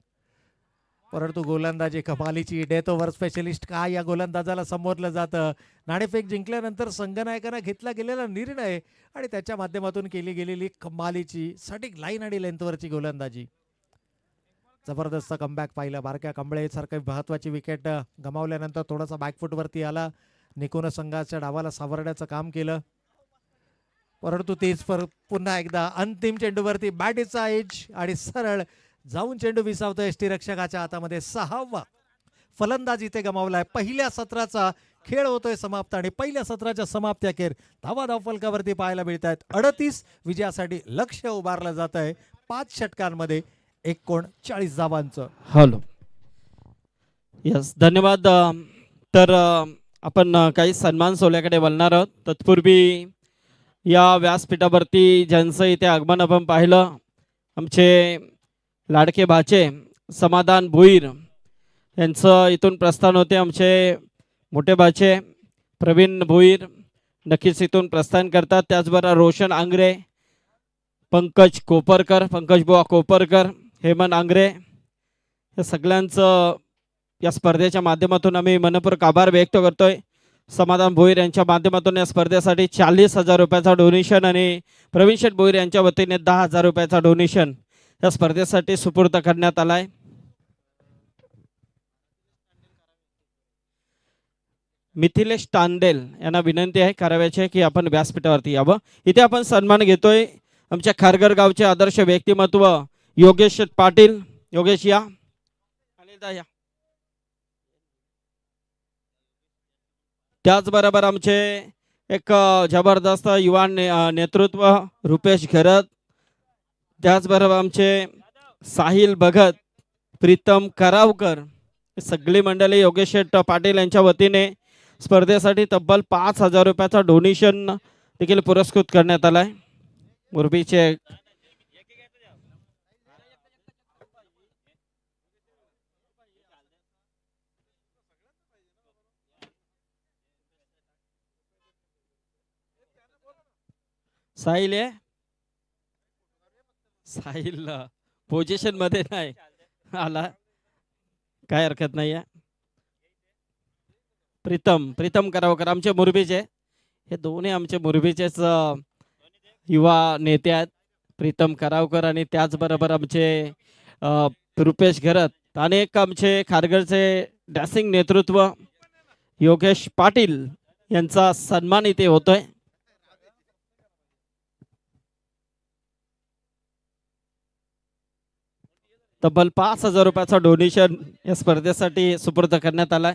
परंतु गोलंदाजी कमालीची. डेथ ओव्हर स्पेशलिस्ट काय या गोलंदाजाला समोरलं जातं. नाणेफेक जिंकल्यानंतर संघनायकांना घेतला गेलेला निर्णय आणि त्याच्या माध्यमातून केली गेलेली कमालीची सटीक लाईन आणि लेंथवरची गोलंदाजी. जबरदस्त कमबॅक पाहिलं. बारक्या कंबळे सारखी महत्वाची विकेट गमावल्यानंतर थोडासा बॅकफुटवरती आला. निकोन संघाच्या डावाला सावरण्याचं काम केलं. परंतु तेच पुन्हा एकदा अंतिम चेंडूवरती बॅटीचा एज आणि सरळ जाऊन चेंडू विसावतो एसटी रक्षकाच्या हातामध्ये. 6वा फलंदाज इथे गमावलाय. पहिल्या सत्राचा खेळ होतोय समाप्त आणि पहिल्या सत्राच्या समाप्तीअखेर धावा धावफलकावरती पाहायला मिळत आहेत. 38 विजयासाठी लक्ष उभारलं जात आहे. 5 षटकांमध्ये 39 धावांचं. हॅलो, यस, धन्यवाद. तर आपण काही सन्मान सोहळ्याकडे वळणार आहोत. तत्पूर्वी या व्यासपीठावरती ज्यांचं इथे आगमन आपण पाहिलं, आमचे लाडके भाचे समाधान भोईर यांचं इथून प्रस्थान होते. आमचे मोठे भाचे प्रवीण भोईर नक्कीच इथून प्रस्थान करतात. त्याचबरोबर रोशन आंग्रे, पंकज कोपरकर, पंकज बुवा कोपरकर, हेमंत आंग्रे, या सगळ्यांचं या स्पर्धेच्या माध्यमातून आम्ही मनपूर्वक आभार व्यक्त करतोय. समाधान भोईर यांच्या माध्यमातून या स्पर्धेसाठी 40,000 रुपयाचा डोनेशन आणि प्रवीण शेठ भोईर यांच्या वतीने 10,000 रुपयाचा डोनेशन या स्पर्धेसाठी सुपूर्द करण्यात आलाय. मिथिलेश तांडेल यांना विनंती आहे करावयाची आहे की आपण व्यासपीठावरती यावं. इथे आपण सन्मान घेतोय आमच्या खारघर गावचे आदर्श व्यक्तिमत्व योगेश पाटील. योगेश या. अनिलदा या. त्याचबरोबर आमचे एक जबरदस्त युवा नेतृत्व रुपेश घरत. त्याचबरोबर आमचे साहिल भगत, प्रीतम करावकर, सगळी मंडळी योगेश पाटील यांच्या वतीने स्पर्धेसाठी तब्बल 5,000 रुपयाचा डोनेशन देखील पुरस्कृत करण्यात आलाय. मुरबीचे साहिल आहे. साहिल पोझिशन मध्ये नाही आला, काय हरकत नाही आहे. प्रीतम करावकर आमचे मुरबीचे, हे दोन्ही आमचे मुरबीचेच युवा नेते आहेत. प्रीतम करावकर आणि त्याचबरोबर आमचे रुपेश घरत. अनेक आमचे खारघरचे डॅसिंग नेतृत्व योगेश पाटील यांचा सन्मान इथे होतोय. तब्बल 5,000 रुपयाचा डोनेशन या स्पर्धेसाठी सुपूर्द करण्यात आलाय.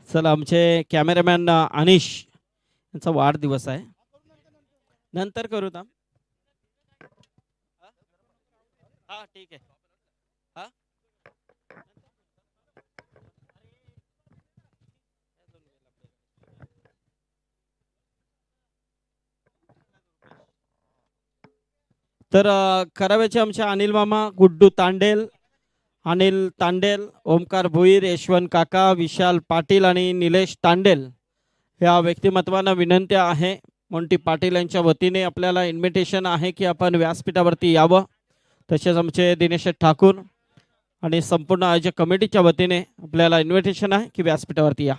चला आमचे कॅमेरामॅन अनिश यांचा वाढदिवस आहे, नंतर करू ना. हा ठीक आहे. हा तर कराव्याचे आमचे अनिल मामा, गुड्डू तांडेल, अनिल तांडेल, ओमकार भोईर, यशवंत काका, विशाल पाटील आणि निलेश तांडेल या व्यक्तिमत्वांना विनंती आहे. मोंटी पाटील यांच्या वतीने आपल्याला इन्व्हिटेशन आहे की आपण व्यासपीठावरती यावं. तसेच आमचे दिनेश ठाकूर आणि संपूर्ण आयोजक कमिटीच्या वतीने आपल्याला इन्व्हिटेशन आहे की व्यासपीठावरती या.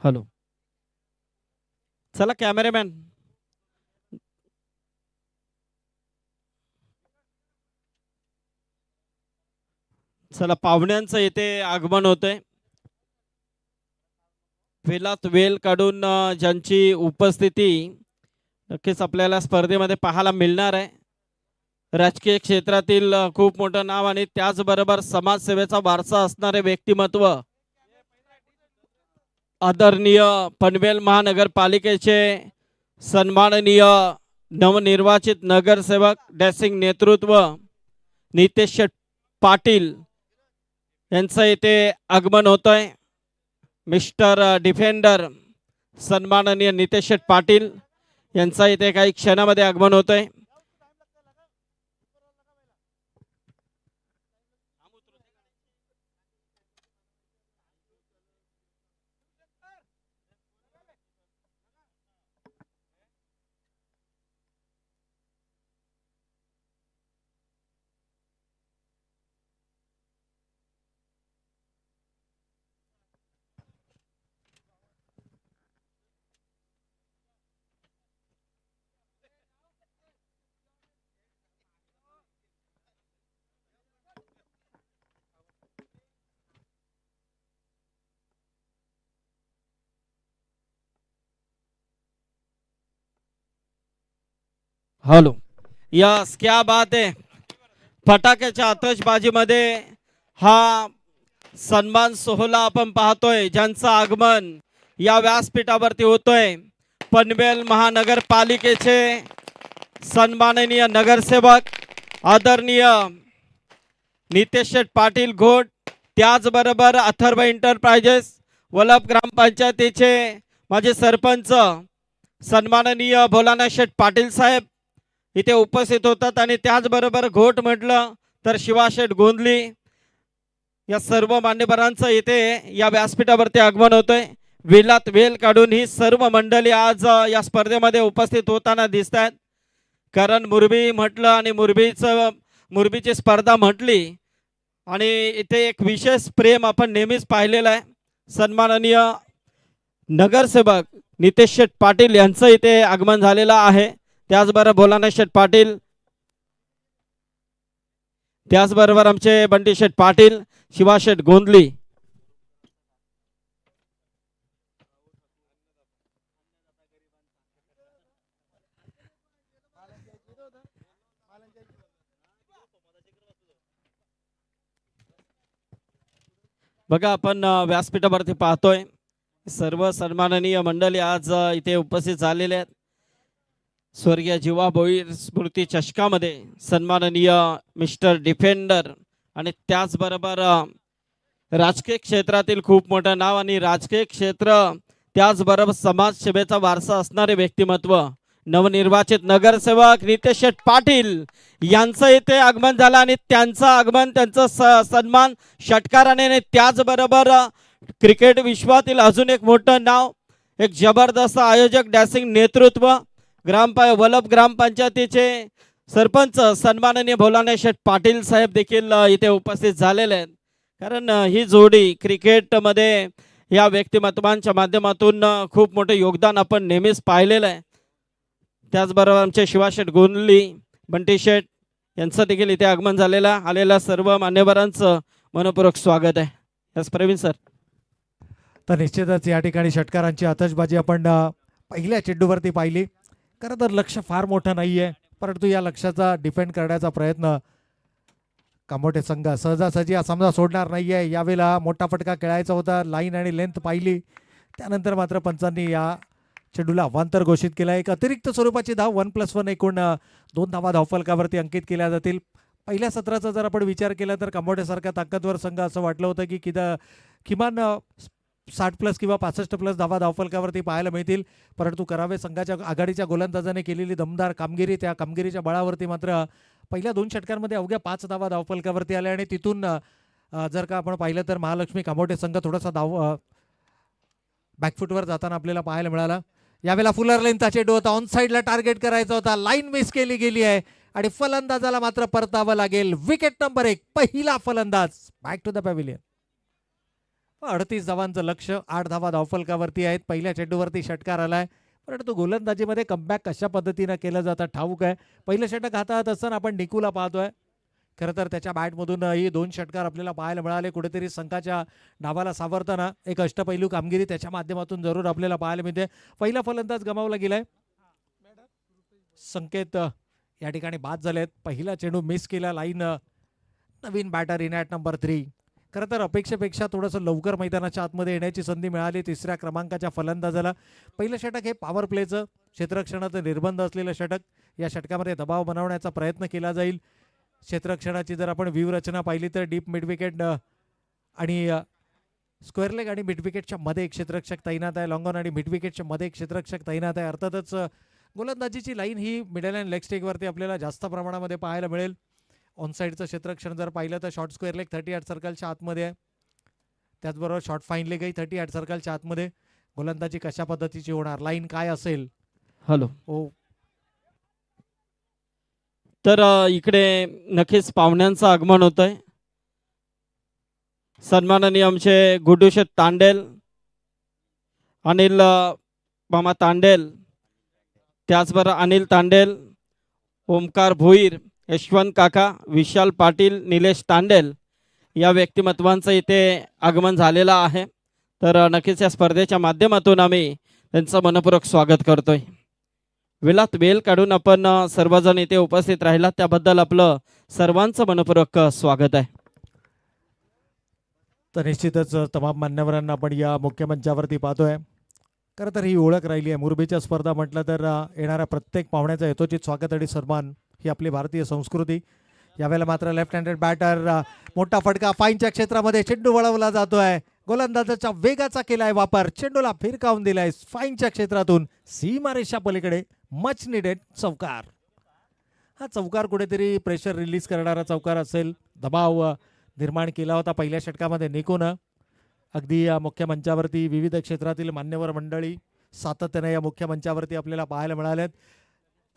हॅलो, चला कॅमेरामॅन. चला पाहुण्यांचं इथे आगमन होतंय. वेलात वेल काढून ज्यांची उपस्थिती नक्कीच आपल्याला स्पर्धेमध्ये पाहायला मिळणार आहे. राजकीय क्षेत्रातील खूप मोठं नाव आणि त्याचबरोबर समाजसेवेचा वारसा असणारे व्यक्तिमत्व आदरणीय पनवेल महानगरपालिकेचे सन्माननीय नवनिर्वाचित नगरसेवक डॅसिंग नेतृत्व नितेश पाटील यांचं इथे आगमन होतंय. मिस्टर डिफेंडर सन्माननीय नितेश पाटील यांचा इथे काही क्षणामध्ये आगमन होतंय. हॅलो, यस, क्या बात आहे. फटाक्याच्या आतषबाजीमध्ये हा सन्मान सोहळा आपण पाहतोय, ज्यांचं आगमन या व्यासपीठावरती होतोय. पनवेल महानगरपालिकेचे सन्माननीय नगरसेवक आदरणीय नितेश पाटील घोट त्याचबरोबर अथर्व एंटरप्राइजेस वलभ ग्रामपंचायतीचे माजी सरपंच सन्माननीय भोलानाथ शेठ पाटील साहेब इथे उपस्थित होतात आणि त्याचबरोबर घोट म्हटलं तर शिवाशेठ गोंधली या सर्व मान्यवरांचं इथे या व्यासपीठावरती आगमन होतंय. वेलात वेल काढून ही सर्व मंडळी आज या स्पर्धेमध्ये उपस्थित होताना दिसत आहेत. कारण मुरबी म्हटलं आणि मुरबीची स्पर्धा म्हटली आणि इथे एक विशेष प्रेम आपण नेहमीच पाहिलेलं आहे. सन्माननीय नगरसेवक नितेश शेठ पाटील यांचं इथे आगमन झालेलं आहे. त्याचबरोबर भोलानाथ शेठ पाटील, त्याचबरोबर आमचे बंटी शेठ पाटील, शिवाशेठ गोंधली. बघा आपण व्यासपीठावरती पाहतोय सर्व सन्माननीय मंडळी आज इथे उपस्थित झालेले आहेत. स्वर्गीय जीवा भोईर स्मृती चषकामध्ये सन्माननीय मिस्टर डिफेंडर आणि त्याचबरोबर राजकीय क्षेत्रातील खूप मोठं नाव आणि राजकीय क्षेत्र त्याचबरोबर समाजसेवेचा वारसा असणारे व्यक्तिमत्व नवनिर्वाचित नगरसेवक नितेश शेठ पाटील यांचं इथे आगमन झालं आणि त्यांचं आगमन त्यांचं सन्मान षटकाराने आणि त्याचबरोबर क्रिकेट विश्वातील अजून एक मोठं नाव एक जबरदस्त आयोजक डॅसिंग नेतृत्व वलभ ग्रामपंचायतीचे सरपंच सन्माननीय भोलानाथ शेठ पाटील साहेब देखील इथे उपस्थित झालेले आहेत. कारण ही जोडी क्रिकेटमध्ये या व्यक्तिमत्वांच्या माध्यमातून खूप मोठे योगदान आपण नेहमीच पाहिलेलं आहे. त्याचबरोबर आमचे शिवाशेठ गोंधली, बंटी शेठ यांचं देखील इथे आगमन आलेल्या सर्व मान्यवरांचं मनपूर्वक स्वागत आहे. Yes Praveen sir. तर निश्चितच या ठिकाणी षटकारांची आतषबाजी आपण पहिल्या चेंडूवरती पाहिली. खरं तर लक्ष फार मोठं नाही आहे, परंतु या लक्ष्याचा डिफेंड करण्याचा प्रयत्न कामोठे संघ सहजासहजी हा सामना सोडणार नाही आहे. यावेळेला मोठा फटका खेळायचा होता, लाईन आणि लेंथ पाहिली, त्यानंतर मात्र पंचांनी या चेंडूला अवांतर घोषित केला. एक अतिरिक्त स्वरूपाची धाव 1+1 एकूण 2 धावा धावफलकावरती अंकित केल्या जातील. पहिल्या सत्राचा जर आपण विचार केला तर कामोठेसारखा ताकदवर संघ असं वाटलं होतं की किमान 60+ किंवा 65+ धावा धावफलकावरती पाहायला मिळतील, परंतु करावे संघाच्या आघाडीच्या गोलंदाजाने केलेली दमदार कामगिरी, त्या कामगिरीच्या बळावरती मात्र पहिल्या 2 षटकांमध्ये अवघ्या 5 धावा धावफलकावरती आल्या आणि तिथून जर का आपण पाहिलं तर महालक्ष्मी कामोठे संघ थोडासा बॅकफुटवर जाताना आपल्याला पाहायला मिळाला. यावेळेला फुलर लेंथचा चेंडू होता, ऑन साईडला टार्गेट करायचा होता, लाईन मिस केली गेली आहे आणि फलंदाजाला मात्र परतावं लागेल. विकेट नंबर 1, पहिला फलंदाज बॅक टू द पॅव्हिलियन. 38 धावांचं लक्ष, 8 धावा धावफलकावरती आहेत. पहिल्या चेंडूवरती षटकार आलाय, परंतु गोलंदाजीमध्ये कमबॅक कशा पद्धतीनं केलं जातं ठाऊक आहे. पहिलं षटक हातात असताना आपण निकूला पाहतोय. खरं तर त्याच्या बॅटमधून ही 2 षटकार आपल्याला पाहायला मिळाले. कुठेतरी संघाच्या डावाला सावरताना एक अष्टपैलू कामगिरी त्याच्या माध्यमातून जरूर आपल्याला पाहायला मिळते. पहिला फलंदाज गमावला गेलाय, संकेत या ठिकाणी बाद झालेत. पहिला चेंडू मिस केला, लाईन नवीन बॅटर इन ॲट नंबर 3. खरं तर अपेक्षेपेक्षा थोडंसं लवकर मैदानाच्या आतमध्ये येण्याची संधी मिळाली 3ऱ्या क्रमांकाच्या फलंदाजाला. पहिलं षटक हे पॉवर प्लेचं क्षेत्ररक्षणाचं निर्बंध असलेलं षटक. या षटकामध्ये दबाव बनवण्याचा प्रयत्न केला जाईल. क्षेत्ररक्षणाची जर आपण व्यूहरचना पाहिली तर डीप मिड विकेट आणि स्क्वेअर लेग आणि मिड विकेटच्या मध्ये एक क्षेत्ररक्षक तैनात आहे. लॉंग ऑन आणि मिड विकेटच्या मध्ये एक क्षेत्ररक्षक तैनात आहे. अर्थातच गोलंदाजीची लाईन ही मिडल अँड लेग स्टेकवरती आपल्याला जास्त प्रमाणामध्ये पाहायला मिळेल. ऑन साईडचं क्षेत्ररक्षण जर पाहिलं तर शॉर्ट स्क्वेअर लेग 38 सर्कलच्या आतमध्ये आहे. त्याचबरोबर शॉर्ट फाईन लेगही 38 सर्कलच्या आतमध्ये. गोलंदाजी कशा पद्धतीची होणार, लाईन काय असेल. हॅलो. ओ तर इकडे नक्कीच पाहुण्यांचं आगमन होत आहे. सन्माननीय आमचे गुड्डूशेठ तांडेल, अनिल मामा तांडेल, त्याचबरोबर अनिल तांडेल, ओमकार भोईर, यशवंत काका, विशाल पाटील, निलेश तांडेल या व्यक्तिमत्वांचं इथे आगमन झालेलं आहे. तर नक्कीच या स्पर्धेच्या माध्यमातून आम्ही त्यांचं मनपूर्वक स्वागत करतोय. वेळात वेळ काढून आपण सर्वजण इथे उपस्थित राहिला त्याबद्दल आपलं सर्वांचं मनपूर्वक स्वागत आहे. तर निश्चितच तमाम मान्यवरांना आपण या मुख्य मंचावरती पाहतोय. खरं तर ही ओळख राहिली आहे. मुरबीच्या स्पर्धा म्हटलं तर येणाऱ्या प्रत्येक पाहुण्याचं यथोचित स्वागत आणि सन्मान ही आपली भारतीय संस्कृती. यावेळेला मात्र लेफ्ट हँडेड बॅटर मोठा फटका फाईनच्या क्षेत्रामध्ये चेंडू वळवला जातोय. गोलंदाजाच्या वेगाचा केलाय वापर, चेंडूला फिरकावून दिलाय फाईनच्या क्षेत्रातून सीमारेषा पलीकडे. मच निडेड चौकार. हा चौकार कुठेतरी प्रेशर रिलीज करणारा चौकार असेल. दबाव निर्माण केला होता पहिल्या षटकामध्ये निकून. अगदी या मुख्य मंचावरती विविध क्षेत्रातील मान्यवर मंडळी सातत्याने या मुख्य मंचावरती आपल्याला पाहायला मिळालेत.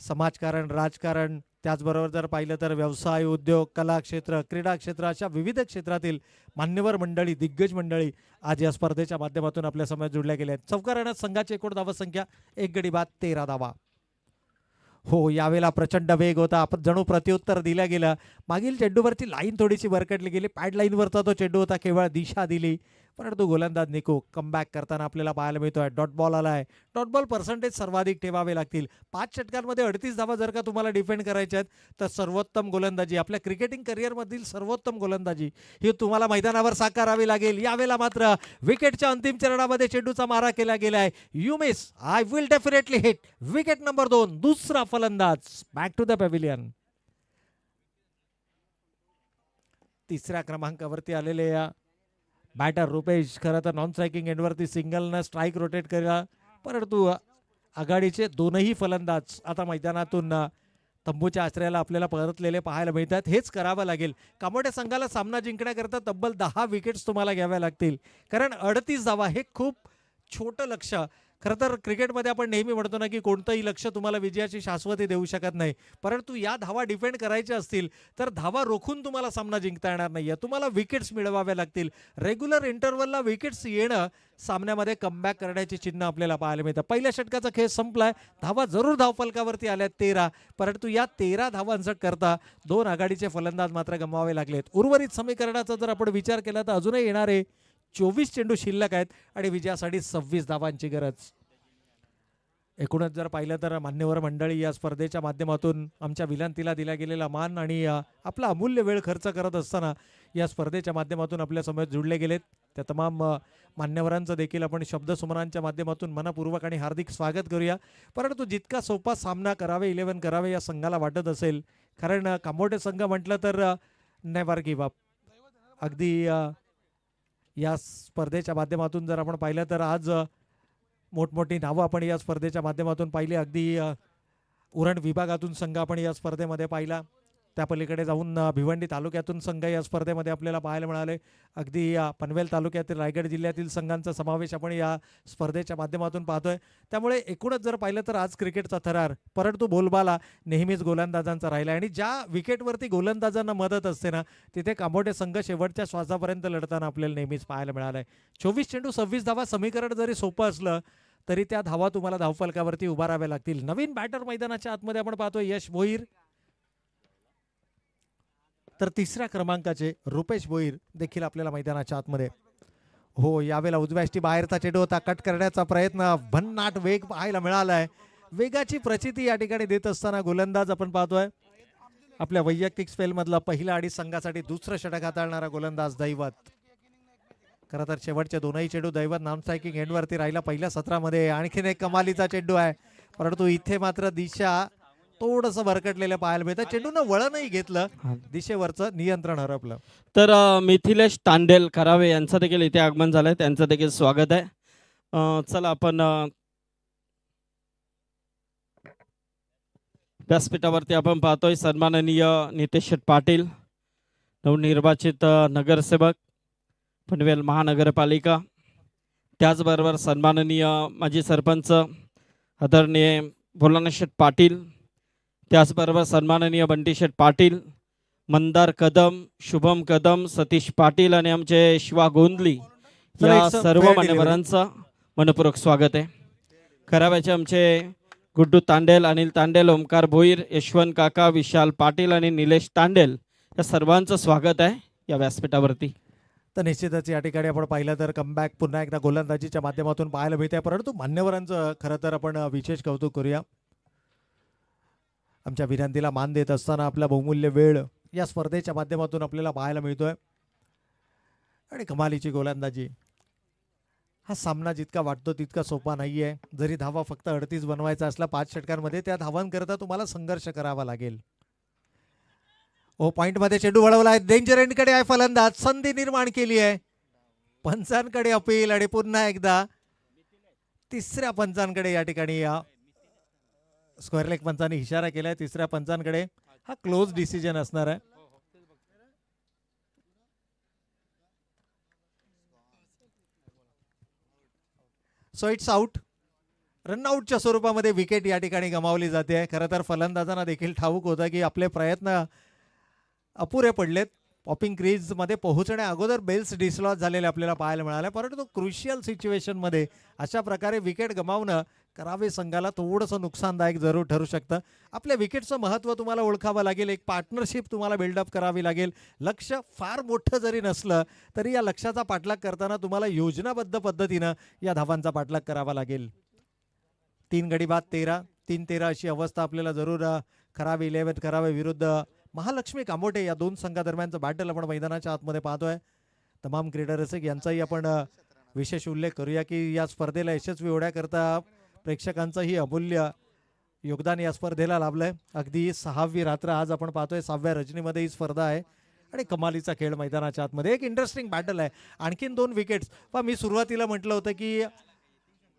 समाजकारण, राजकारण, त्याचबरोबर जर पाहिलं तर व्यवसाय, उद्योग, कला क्षेत्र, क्रीडा क्षेत्र अशा विविध क्षेत्रातील मान्यवर मंडळी, दिग्गज मंडळी आज या स्पर्धेच्या माध्यमातून आपल्या समोर जुळल्या गेल्या आहेत. चौकारानं संघाची एकूण धावसंख्या 1 गडी बाद 13 धावा. हो, यावेळेला प्रचंड वेग होता, आपण जणू प्रत्युत्तर दिल्या गेलं. मागील चेंडूवरची लाईन थोडीशी वरकटली गेली, पॅड लाईनवरचा तो चेंडू होता, केवळ दिशा दिली. परंतु गोलंदाज निको कमबॅक करताना आपल्याला पाहायला मिळतोय. डॉट बॉल आलाय. डॉट बॉल पर्सेंटेज सर्वाधिक ठेवावे लागतील. 5 षटकांमध्ये 38 धावा जर का तुम्हाला डिफेंड करायच्या आहेत तर सर्वोत्तम गोलंदाजी, आपल्या क्रिकेटिंग करिअरमधील सर्वोत्तम गोलंदाजी ही तुम्हाला मैदानावर साकारावी लागेल. यावेळेला मात्र विकेटच्या अंतिम चरणामध्ये चेंडूचा मारा केला गेलाय. You miss, I will definitely hit. Wicket number 2, दुसरा फलंदाज बॅक टू द पॅव्हिलियन. तिसऱ्या क्रमांकावरती आलेले या बॅटर रुपेश खरं तर नॉन स्ट्रायकिंग एंडवरती सिंगलनं स्ट्राईक रोटेट केला, परंतु आघाडीचे दोनही फलंदाज आता मैदानातून तंबूच्या आश्रयाला आपल्याला परतलेले पाहायला मिळतात. हेच करावं लागेल. कामोठ्या संघाला सामना जिंकण्याकरता तब्बल 10 विकेट्स तुम्हाला घ्याव्या लागतील, कारण 38 धावा हे खूप छोटं लक्ष. खरं तर क्रिकेटमध्ये आपण नेहमी म्हणतो ना की कोणतंही लक्ष तुम्हाला विजयाची शाश्वती देऊ शकत नाही, परंतु या धावा डिफेंड करायच्या असतील तर धावा रोखून तुम्हाला सामना जिंकता येणार नाहीये. तुम्हाला विकेट्स मिळवाव्या लागतील. रेग्युलर इंटरव्हलला विकेट्स येणं सामन्यामध्ये कमबॅक करण्याची चिन्ह आपल्याला पाहायला मिळतं. पहिल्या षटकाचा खेळ संपलाय. धावा जरूर धावफलकावरती आल्यात 13, परंतु या 13 धावांचा करता 2 आघाडीचे फलंदाज मात्र गमवावे लागलेत. उर्वरित समीकरणाचा जर आपण विचार केला तर अजूनही येणारे 24 चेंडू शिल्लक आहेत आणि विजयासाठी 26 धावांची गरज. एकूणच जर पाहिलं तर मान्यवर मंडळी या स्पर्धेच्या माध्यमातून आमच्या विनंतीला दिला गेलेला मान आणि आपला अमूल्य वेळ खर्च करत असताना या स्पर्धेच्या माध्यमातून आपल्या समोर जुळले गेलेत. त्या तमाम मान्यवरांचं देखील आपण शब्दसुमनांच्या माध्यमातून मनपूर्वक आणि हार्दिक स्वागत करूया. परंतु जितका सोपा सामना करावे, 11 करावे या संघाला वाटत असेल, कारण कांबोटे संघ म्हटलं तर नेव्हर गिव्ह अप. अगदी या स्पर्धेच्या माध्यमातून जर आपण पाहिलं तर आज मोठमोठी नावं आपण या स्पर्धेच्या माध्यमातून पाहिली. अगदी उरण विभागातून संघ आपण या स्पर्धेमध्ये पाहिला. त्या पलीकडे जाऊन भिवंडी तालुक्यातून संघ या स्पर्धेमध्ये आपल्याला पाहायला मिळाले. अगदी पनवेल तालुक्यातील रायगड जिल्ह्यातील संघांचा समावेश आपण या स्पर्धेच्या माध्यमातून पाहतोय. त्यामुळे एकूणच जर पाहिलं तर आज क्रिकेटचा थरार, परंतु बोलबाला नेहमीच गोलंदाजांचा राहिला आणि ज्या विकेटवरती गोलंदाजांना मदत असते ना, तिथे कांबोटे संघ शेवटच्या श्वासापर्यंत लढताना आपल्याला नेहमीच पाहायला मिळालंय. 24 चेंडू 26 धावा समीकरण जरी सोपं असलं तरी त्या धावा तुम्हाला धावफलकावरती उभाराव्या लागतील. नवीन बॅटर मैदानाच्या आतमध्ये आपण पाहतोय यश भोईर, तर तिसऱ्या क्रमांकाचे रुपेश भोईर देखील आपल्याला मैदानाच्या आतमध्ये. हो, यावेळेला उजव्याष्टी बाहेरचा चेंडू होता, कट करण्याचा प्रयत्न, भन्नाट वेग पाहायला मिळालाय. वेगाची प्रचिती या ठिकाणी देत असताना गोलंदाज आपण पाहतोय आपल्या वैयक्तिक स्पेलमधला पहिला आणि संघासाठी दुसरं षटक हाताळणारा गोलंदाज दैवत. खरं तर शेवटचे दोनही चेंडू दैवत नॉन स्ट्रायकिंग एंडवरती राहिला. पहिल्या सत्रामध्ये आणखीन एक कमालीचा चेंडू आहे, परंतु इथे मात्र दिशा थोडंसं भरकटलेलं पाहायला मिळतं. चेंडूनं वळणही घेतलं, दिशेवरचं नियंत्रण हरपलं. तर मिथिलेश तांडेल करावे यांचं देखील इथे आगमन झालंय, त्यांचं देखील स्वागत आहे. चला आपण व्यासपीठावरती आपण पाहतोय सन्माननीय नितेश शेठ पाटील, नवनिर्वाचित नगरसेवक पनवेल महानगरपालिका, त्याचबरोबर सन्माननीय माजी सरपंच आदरणीय भोलानाथ शेठ पाटील, त्याचबरोबर सन्माननीय बंटी शेठ पाटील, मंदार कदम, शुभम कदम, सतीश पाटील आणि आमचे शिवा गोंदली या सर्व मान्यवरांचं मनपूर्वक स्वागत आहे. कराव्याचे आमचे गुड्डू तांडेल, अनिल तांडेल, ओमकार भोईर, यशवंत काका, विशाल पाटील आणि निलेश तांडेल या सर्वांचं स्वागत आहे या व्यासपीठावरती. तर निश्चितच या ठिकाणी आपण पाहिलं तर कमबॅक पुन्हा एकदा गोलंदाजीच्या माध्यमातून पाहायला मिळते. परंतु मान्यवरांचं खरं तर आपण विशेष कौतुक करूया. आमच्या विनंतीला मान देत असताना आपला बहुमूल्य वेळ या स्पर्धेच्या माध्यमातून आपल्याला पाहायला मिळतोय आणि कमालीची गोलंदाजी. हा सामना जितका वाटतो तितका सोपा नाहीये. जरी धावा फक्त 38 बनवायचा असला 5 षटकांमध्ये, त्या धावांकरता तुम्हाला संघर्ष करावा लागेल. ओ पॉइंट मध्ये चेंडू वळवला आहे, डेंजर एंडकडे आहे फलंदाज, संधी निर्माण केली आहे. पंचांकडे अपील आणि पुन्हा एकदा तिसऱ्या पंचांकडे या ठिकाणी स्क्वेअर लेग पंचांनी इशारा केलाय तिसऱ्या पंचांकडे. हा क्लोज डिसिजन असणार आहे. So it's out. रनआउटच्या स्वरूपामध्ये विकेट या ठिकाणी गमावली जाते. खरं तर फलंदाजांना देखील ठाऊक होतं की आपले प्रयत्न अपुरे पडलेत. पॉपिंग क्रीजमध्ये पोहोचण्या अगोदर बेल्स डिसलॉज झालेले आपल्याला पाहायला मिळाले, परंतु क्रुशियल सिच्युएशनमध्ये अशा प्रकारे विकेट गमावणं करावे संघाला थोडंसं नुकसानदायक जरूर ठरू शकतं. आपल्या विकेटचं महत्त्व तुम्हाला ओळखावं लागेल, एक पार्टनरशिप तुम्हाला बिल्डअप करावी लागेल. लक्ष फार मोठं जरी नसलं तरी या लक्ष्याचा पाठलाग करताना तुम्हाला योजनाबद्ध पद्धतीनं या धावांचा पाठलाग करावा लागेल. 3 गडी बाद 13, 3-13 अशी अवस्था आपल्याला जरूर करावी. 11 करावे विरुद्ध महालक्ष्मी कांबोटे या दोन संघादरम्यानचं बॅटल आपण मैदानाच्या आतमध्ये पाहतोय. तमाम क्रीडा रसिक यांचाही आपण विशेष उल्लेख करूया की या स्पर्धेला यशस्वी होण्याकरता प्रेक्षकांचंही अमूल्य योगदान या स्पर्धेला लाभलंय. अगदी 6वी रात्र आज आपण पाहतोय, 6व्या रजनीमध्ये ही स्पर्धा आहे आणि कमालीचा खेळ मैदानाच्या आतमध्ये. एक इंटरेस्टिंग बॅटल आहे. आणखीन 2 विकेट्स. पण मी सुरुवातीला म्हटलं होतं की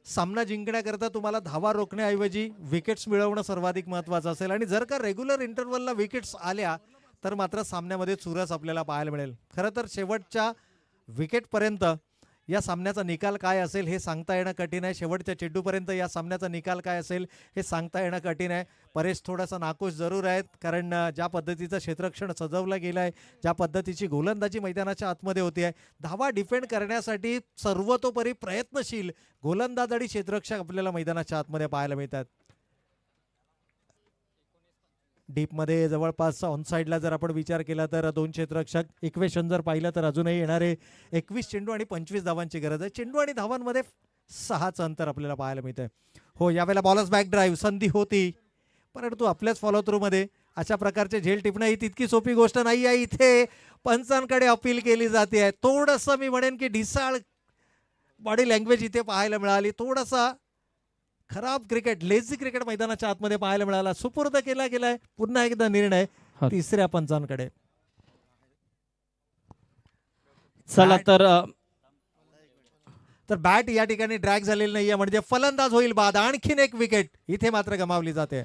सामना जिंकण्याकरता तुम्हाला धावा रोखण्याऐवजी विकेट्स मिळवणं सर्वाधिक महत्त्वाचं असेल आणि जर का रेग्युलर इंटरव्हलला विकेट्स आल्या तर मात्र सामन्यामध्ये चुरस आपल्याला पाहायला मिळेल. खरं तर शेवटच्या विकेटपर्यंत या सामन्याचा निकाल काय असेल हे सांगता येणं कठीण आहे. शेवटच्या चेंडूपर्यंत या सामन्याचा निकाल काय असेल हे सांगता येणं कठीण आहे. परेश थोडासा नाखुश जरूर आहेत, कारण ज्या पद्धतीचं क्षेत्ररक्षण सजवलं गेलं आहे, ज्या पद्धतीची गोलंदाजी मैदानाच्या आतमध्ये होती आहे, धावा डिफेंड करण्यासाठी सर्वतोपरी प्रयत्नशील गोलंदाज आणि क्षेत्ररक्षक आपल्याला मैदानाच्या आतमध्ये पाहायला मिळतात. डीपमध्ये जवळपास ऑनसाईडला जर आपण विचार केला तर 2 क्षेत्ररक्षक. इक्वेशन जर पाहिलं तर अजूनही येणारे 21 चेंडू आणि 25 धावांची गरज आहे. चेंडू आणि धावांमध्ये 6चं अंतर आपल्याला पाहायला मिळतंय. हो, यावेळेला बॉलर्स बॅक ड्राईव्ह संधी होती, परंतु आपल्याच फॉलो थ्रूमध्ये अशा प्रकारचे झेल टिपणं ही तितकी सोपी गोष्ट नाही आहे. इथे पंचांकडे अपील केली जाते आहे. थोडंसं मी म्हणेन की ढिसाळ बॉडी लँग्वेज इथे पाहायला मिळाली. थोडासा खराब क्रिकेट, लेझी क्रिकेट मैदानाच्या आतमध्ये पाहायला मिळाला. सुपूर्द केला गेलाय. पुन्हा एकदा निर्णय तिसऱ्या पंचांकडे. चला तर बॅट या ठिकाणी ड्रॅग झालेली नाहीये, म्हणजे फलंदाज होईल बाद. आणखीन एक विकेट इथे मात्र गमावली जाते.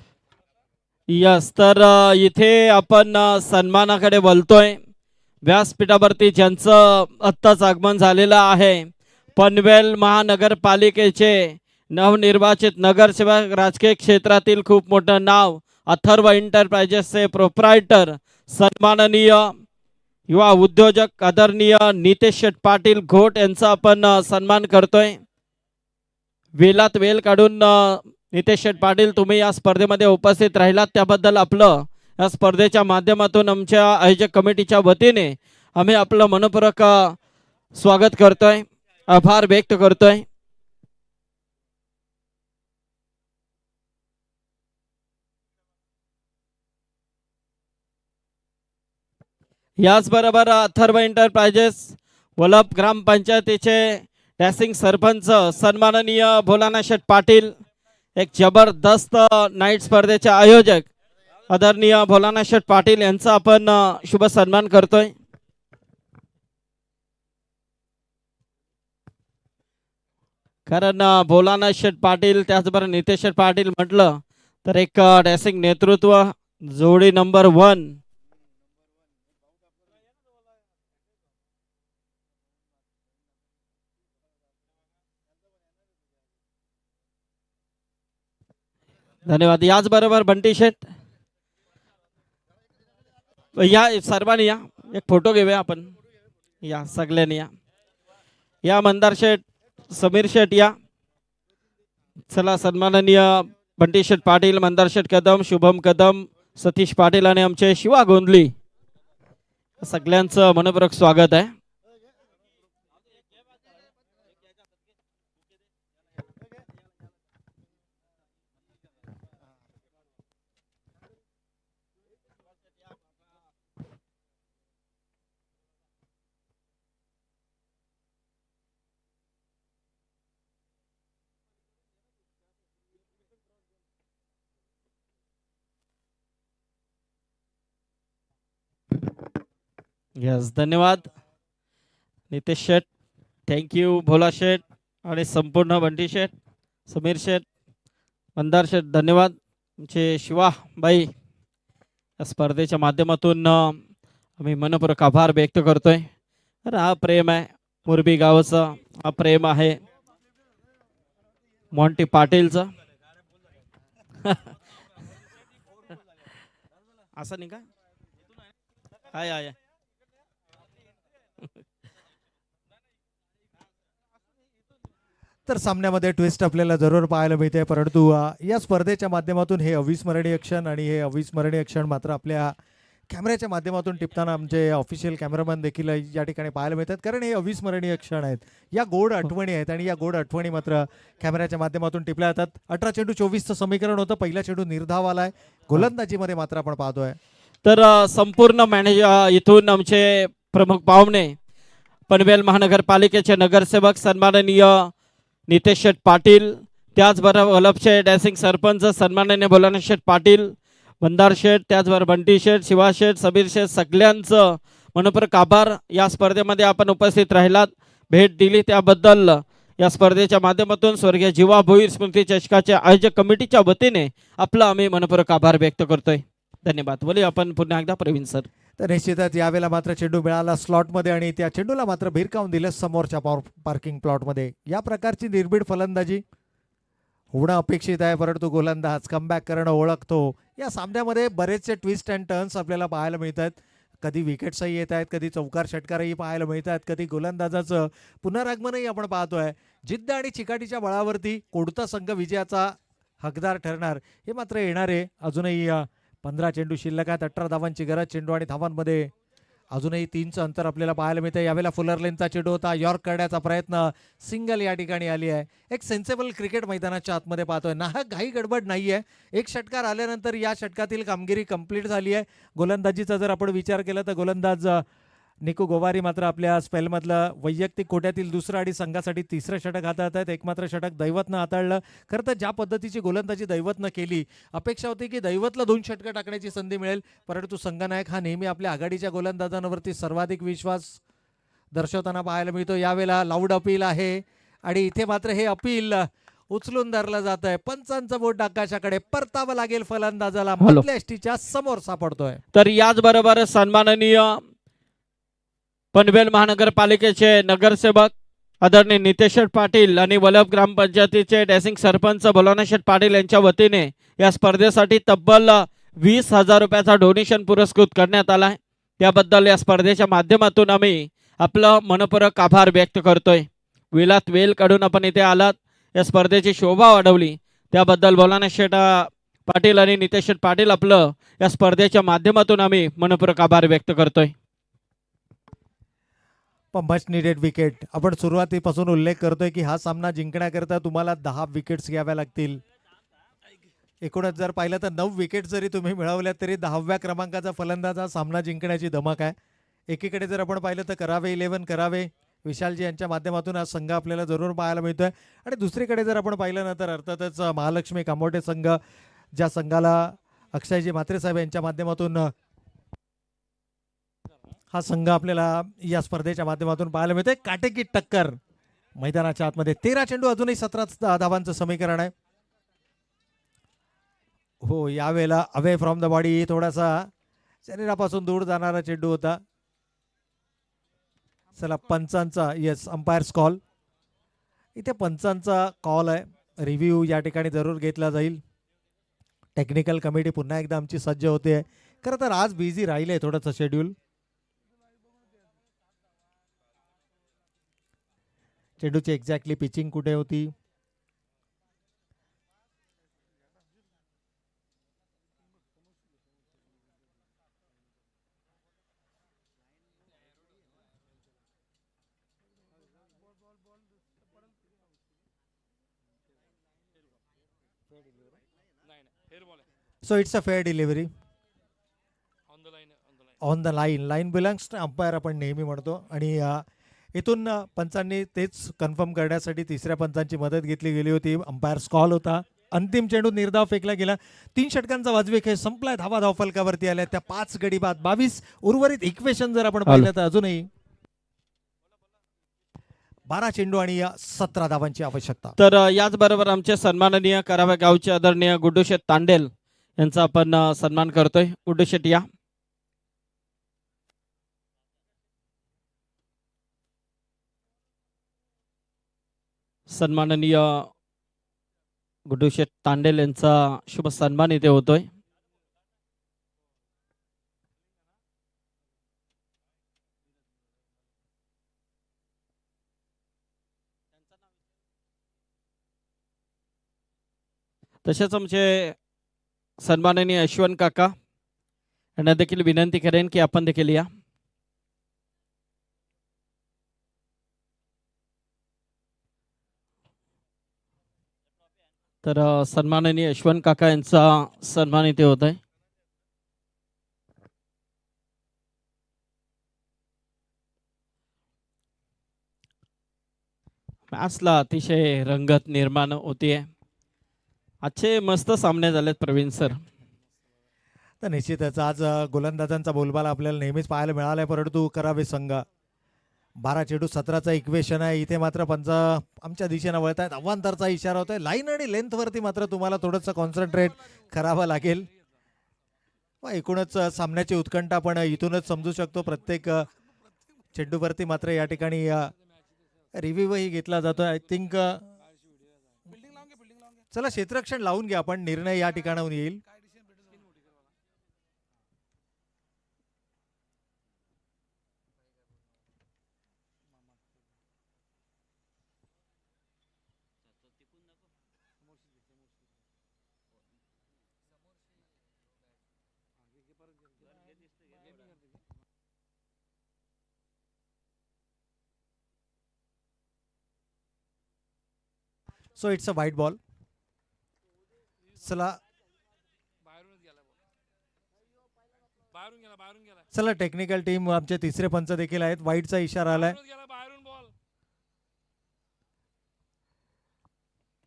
यस, तर इथे आपण सन्मानाकडे वळतोय. व्यासपीठावरती ज्यांचं आत्ताच आगमन झालेलं आहे, पनवेल महानगरपालिकेचे नवनिर्वाचित नगरसेवक, राजकीय क्षेत्रातील खूप मोठं नाव, अथर्व एंटरप्राइजेसचे प्रोप्रायटर, सन्माननीय युवा उद्योजक आदरणीय नितेश शेठ पाटील घोट यांचा आपण सन्मान करतोय. वेलात वेल काढून नितेश शेठ पाटील तुम्ही या स्पर्धेमध्ये उपस्थित राहिलात त्याबद्दल आपलं या स्पर्धेच्या माध्यमातून आमच्या आयोजक कमिटीच्या वतीने आम्ही आपलं मनपूर्वक स्वागत करतोय, आभार व्यक्त करतोय. याचबरोबर अथर्व एंटरप्राइजेस वलप ग्रामपंचायतीचे डॅसिंग सरपंच सन्माननीय भोलानाथ शेठ पाटील, एक जबरदस्त नाईट स्पर्धेचे आयोजक आदरणीय भोलानाथ शेठ पाटील यांचा आपण शुभ सन्मान करतोय. कारण भोलानाथ शेठ पाटील त्याचबरोबर नितेश शेठ पाटील म्हटलं तर एक डॅसिंग नेतृत्व, जोडी नंबर 1. धन्यवाद. याचबरोबर बंटी शेठ या, सर्वांनी या, एक फोटो घेऊया आपण. या सगळ्यांनी या मंदार शेठ, समीर शेठ या. चला, सन्माननीय बंटी शेठ पाटील, मंदार शेठ कदम, शुभम कदम, सतीश पाटील आणि आमचे शिवा गोंधली, सगळ्यांचं मनपूर्वक स्वागत आहे. यस, धन्यवाद नितेश शेठ, थँक्यू भोला शेठ आणि संपूर्ण बंटी शेठ, समीर शेठ, मंदार शेठ, धन्यवाद. तुमचे शिवा बाई या स्पर्धेच्या माध्यमातून आम्ही मनपूर्वक आभार व्यक्त करतोय. तर हा प्रेम आहे मुरबी गावचा, हा प्रेम आहे मॉन्टी पाटीलचा. असं नाही का? आहे. तर सामन्यामध्ये ट्विस्ट आपल्याला जरूर पाहायला मिळते, परंतु या स्पर्धेच्या माध्यमातून हे अविस्मरणीय क्षण आणि हे अविस्मरणीय क्षण मात्र आपल्या कॅमेऱ्याच्या माध्यमातून टिपताना आमचे ऑफिशियल कॅमेरामॅन देखील या ठिकाणी पाहायला मिळतात, कारण हे अविस्मरणीय क्षण आहेत, या गोड आठवणी आहेत आणि या गोड आठवणी मात्र कॅमेऱ्याच्या माध्यमातून टिपल्या जातात. 18 चेंडू 24चं समीकरण होतं. पहिला चेंडू निर्धाव आलाय. गोलंदाजीमध्ये मात्र आपण पाहतोय तर संपूर्ण इथून आमचे प्रमुख पाहुणे पनवेल महानगरपालिकेचे नगरसेवक सन्माननीय नितेश शेठ पाटील, त्याचबरोबर वल्लभशेठ डॅसिंग सरपंच सन्माननीय भोलानाथ शेठ पाटील, मंदार शेठ, त्याचबरोबर बंटी शेठ, शिवा शेठ, समीर शेठ, सगळ्यांचं मनपूर्वक आभार. या स्पर्धेमध्ये आपण उपस्थित राहिलात, भेट दिली त्याबद्दल या स्पर्धेच्या माध्यमातून स्वर्गीय जीवा भोईर स्मृती चषकाच्या आयोजक कमिटीच्या वतीने आपलं आम्ही मनपूर्वक आभार व्यक्त करतोय. धन्यवाद. बोलूया आपण पुन्हा एकदा प्रवीण सर. तर निश्चितच यावेळेला मात्र चेंडू मिळाला स्लॉटमध्ये आणि त्या चेंडूला मात्र भिरकावून दिलं समोरच्या पार्किंग प्लॉटमध्ये. या प्रकारची निर्भीड फलंदाजी होणं अपेक्षित आहे, परंतु गोलंदाज कमबॅक करणं ओळखतो. या सामन्यामध्ये बरेचसे ट्विस्ट अँड टर्न्स आपल्याला पाहायला मिळतात. कधी विकेट्सही येत आहेत, कधी चौकार षटकारही पाहायला मिळतात, कधी गोलंदाजाचं पुनरागमनही आपण पाहतोय. जिद्द आणि चिकाटीच्या बळावरती कोणता संघ विजयाचा हकदार ठरणार हे मात्र येणारे अजूनही 15 चेंडू शिल्लक आहेत. 18 धावांची गरज. चेंडू आणि धावांमध्ये अजूनही 3चं अंतर आपल्याला पाहायला मिळतं. यावेळेला फुलर लेनचा चेंडू होता, यॉर्क करण्याचा प्रयत्न, सिंगल या ठिकाणी आली आहे. एक सेन्सेबल क्रिकेट मैदानाच्या आतमध्ये पाहतोय. नाहक घाई गडबड नाही आहे. एक षटकार आल्यानंतर या षटकातील कामगिरी कंप्लीट झाली आहे. गोलंदाजीचा जर आपण विचार केला तर गोलंदाज निकू गोवारी मात्र आपल्या स्पेलमधलं वैयक्तिक कोट्यातील दुसरं आणि संघासाठी तिसरं षटक हाताळत आहेत. एक मात्र षटक दैवतनं हाताळलं. खरं तर ज्या पद्धतीची गोलंदाजी दैवतनं केली, अपेक्षा होती की दैवतला 2 षटकं टाकण्याची संधी मिळेल, परंतु संघनायक हा नेहमी आपल्या आघाडीच्या गोलंदाजांवरती सर्वाधिक विश्वास दर्शवताना पाहायला मिळतो. यावेळेला लाऊड अपील आहे आणि इथे मात्र हे अपील उचलून धरलं जात आहे. पंचांचं बोट आकाशाकडे, परतावं लागेल फलंदाजाला, मधल्या एसटीच्या समोर सापडतोय. तर याचबरोबर सन्माननीय पनवेल महानगरपालिकेचे नगरसेवक आदरणीय नितेश शेठ पाटील आणि वल्लभ ग्रामपंचायतीचे डॅसिंग सरपंच भोलानाथ शेठ पाटील यांच्या वतीने या स्पर्धेसाठी तब्बल 20,000 रुपयाचा डोनेशन पुरस्कृत करण्यात आला आहे. त्याबद्दल या स्पर्धेच्या माध्यमातून आम्ही आपलं मनपूर्वक आभार व्यक्त करतोय. वेळात वेळ काढून आपण इथे आलात, या स्पर्धेची शोभा वाढवली, त्याबद्दल भोलानाथ शेठ पाटील आणि नितेश शेठ पाटील आपलं या स्पर्धेच्या माध्यमातून आम्ही मनपूर्वक आभार व्यक्त करतोय. Much needed wicket. आपण सुरुवातीपासून उल्लेख करतोय की हा सामना जिंकण्याकरता तुम्हाला 10 विकेट्स घ्याव्या लागतील. एकूणच जर पाहिलं तर 9 विकेट जरी तुम्ही मिळवल्या तरी 10व्या क्रमांकाचा फलंदाज हा सामना जिंकण्याची धमक आहे. एकीकडे जर आपण पाहिलं तर करावे 11 करावे विशालजी यांच्या माध्यमातून हा संघ आपल्याला जरूर पाहायला मिळतोय, आणि दुसरीकडे जर आपण पाहिलं ना तर अर्थातच महालक्ष्मी कामोटे संघ, ज्या संघाला अक्षयजी म्हात्रे साहेब यांच्या माध्यमातून हा संघ आपल्याला या स्पर्धेच्या माध्यमातून पाहायला मिळतोय. काटेकी टक्कर मैदानाच्या आतमध्ये. 13 चेंडू अजूनही 17 धावांचं समीकरण आहे. हो, यावेळेला अवे फ्रॉम द बॉडी थोडासा शरीरापासून दूर जाणारा चेंडू होता. चला पंचांचा, येस, अंपायर्स कॉल. इथे पंचांचा कॉल आहे, रिव्ह्यू या ठिकाणी जरूर घेतला जाईल. टेक्निकल कमिटी पुन्हा एकदा आमची सज्ज होते. खरं तर आज बिझी राहिलंय थोडंसं शेड्यूल. चेंडूची एक्झॅक्टली पिचिंग कुठे होती? So it's a fair delivery on the line. Line belongs to umpire आपण नेहमी म्हणतो, आणि इथून पंचांनी तेच कन्फर्म करण्यासाठी तिसऱ्या पंचांची मदत घेतली गेली होती. अंपायर्स कॉल होता. अंतिम चेंडू निर्धाव फेकला गेला. 3 षटकांचा वाजवी खेळ संपलाय. धावा धावफलकावरती आल्या त्या 5 गडी बाद 22. उर्वरित इक्वेशन जर आपण पाहिलं तर अजूनही 12 चेंडू आणि 17 धावांची आवश्यकता. तर याचबरोबर आमचे सन्माननीय कराव्या गावचे आदरणीय गुड्डूशेठ तांडेल यांचा आपण सन्मान करतोय. गुड्डूशेठ या. सन्माननीय गुड्डूशेठ तांडेल यांचा शुभ सन्मान इथे होतोय. तसेच आमचे सन्माननीय यशवंत काका यांना देखील विनंती करेन की आपण देखील या. तर सन्माननीय यशवंत काका यांचा सन्मान इथे होत आहे. मॅचला अतिशय रंगत निर्माण होतीये. आजचे मस्त सामने झालेत प्रवीण सर. तर निश्चितच आज गोलंदाजांचा बोलबाला आपल्याला नेहमीच पाहायला मिळालाय, परंतु करावे संघ 12 चेंडू 17चा इक्वेशन आहे. इथे मात्र पंच आमच्या दिशेने वळत आहेत. अवांतरचा इशारा होतोय. लाईन आणि लेंथवरती मात्र तुम्हाला थोडंसं कॉन्सन्ट्रेट करावं लागेल. एकूणच सामन्याची उत्कंठा आपण इथूनच समजू शकतो. प्रत्येक चेंडूवरती मात्र या ठिकाणी रिव्ह्यूही घेतला जातोय. आय थिंक चला क्षेत्ररक्षण लावून घ्या आपण, निर्णय या ठिकाणाहून येईल. सो इट्स अ वाईट बॉल. चला टेक्निकल टीम आमचे तिसरे पंच देखील आहेत. वाईटचा इशारा आलाय.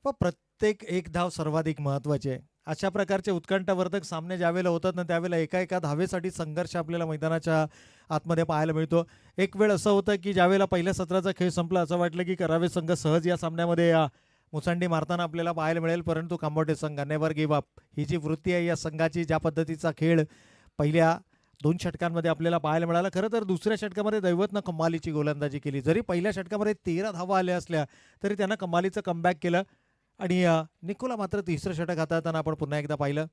प्रत्येक एक धाव सर्वाधिक महत्वाची आहे. अशा प्रकारचे उत्कंठावर्धक सामने ज्यावेळेला होतात ना, त्यावेळेला एका एका धावेसाठी संघर्ष आपल्याला मैदानाच्या आतमध्ये पाहायला मिळतो. एक वेळ असं होतं की ज्यावेळेला पहिल्या सत्राचा खेळ संपला, असं वाटलं की करावे संघ सहज या सामन्यामध्ये मुसंडी मारताना आपल्याला पाहायला मिळेल, परंतु कांबोटे संघ नेव्हर गिव्ह अप ही जी वृत्ती आहे या संघाची, ज्या पद्धतीचा खेळ पहिल्या 2 षटकांमध्ये आपल्याला पाहायला मिळाला. खरं तर दुसऱ्या षटकामध्ये दैवतनं कमालीची गोलंदाजी केली. जरी पहिल्या षटकामध्ये 13 धावा आल्या असल्या तरी त्यांना कमालीचं कमबॅक केलं. आणि निकोला मात्र तिसरं षटक हाताळताना आपण पुन्हा एकदा पाहिलं.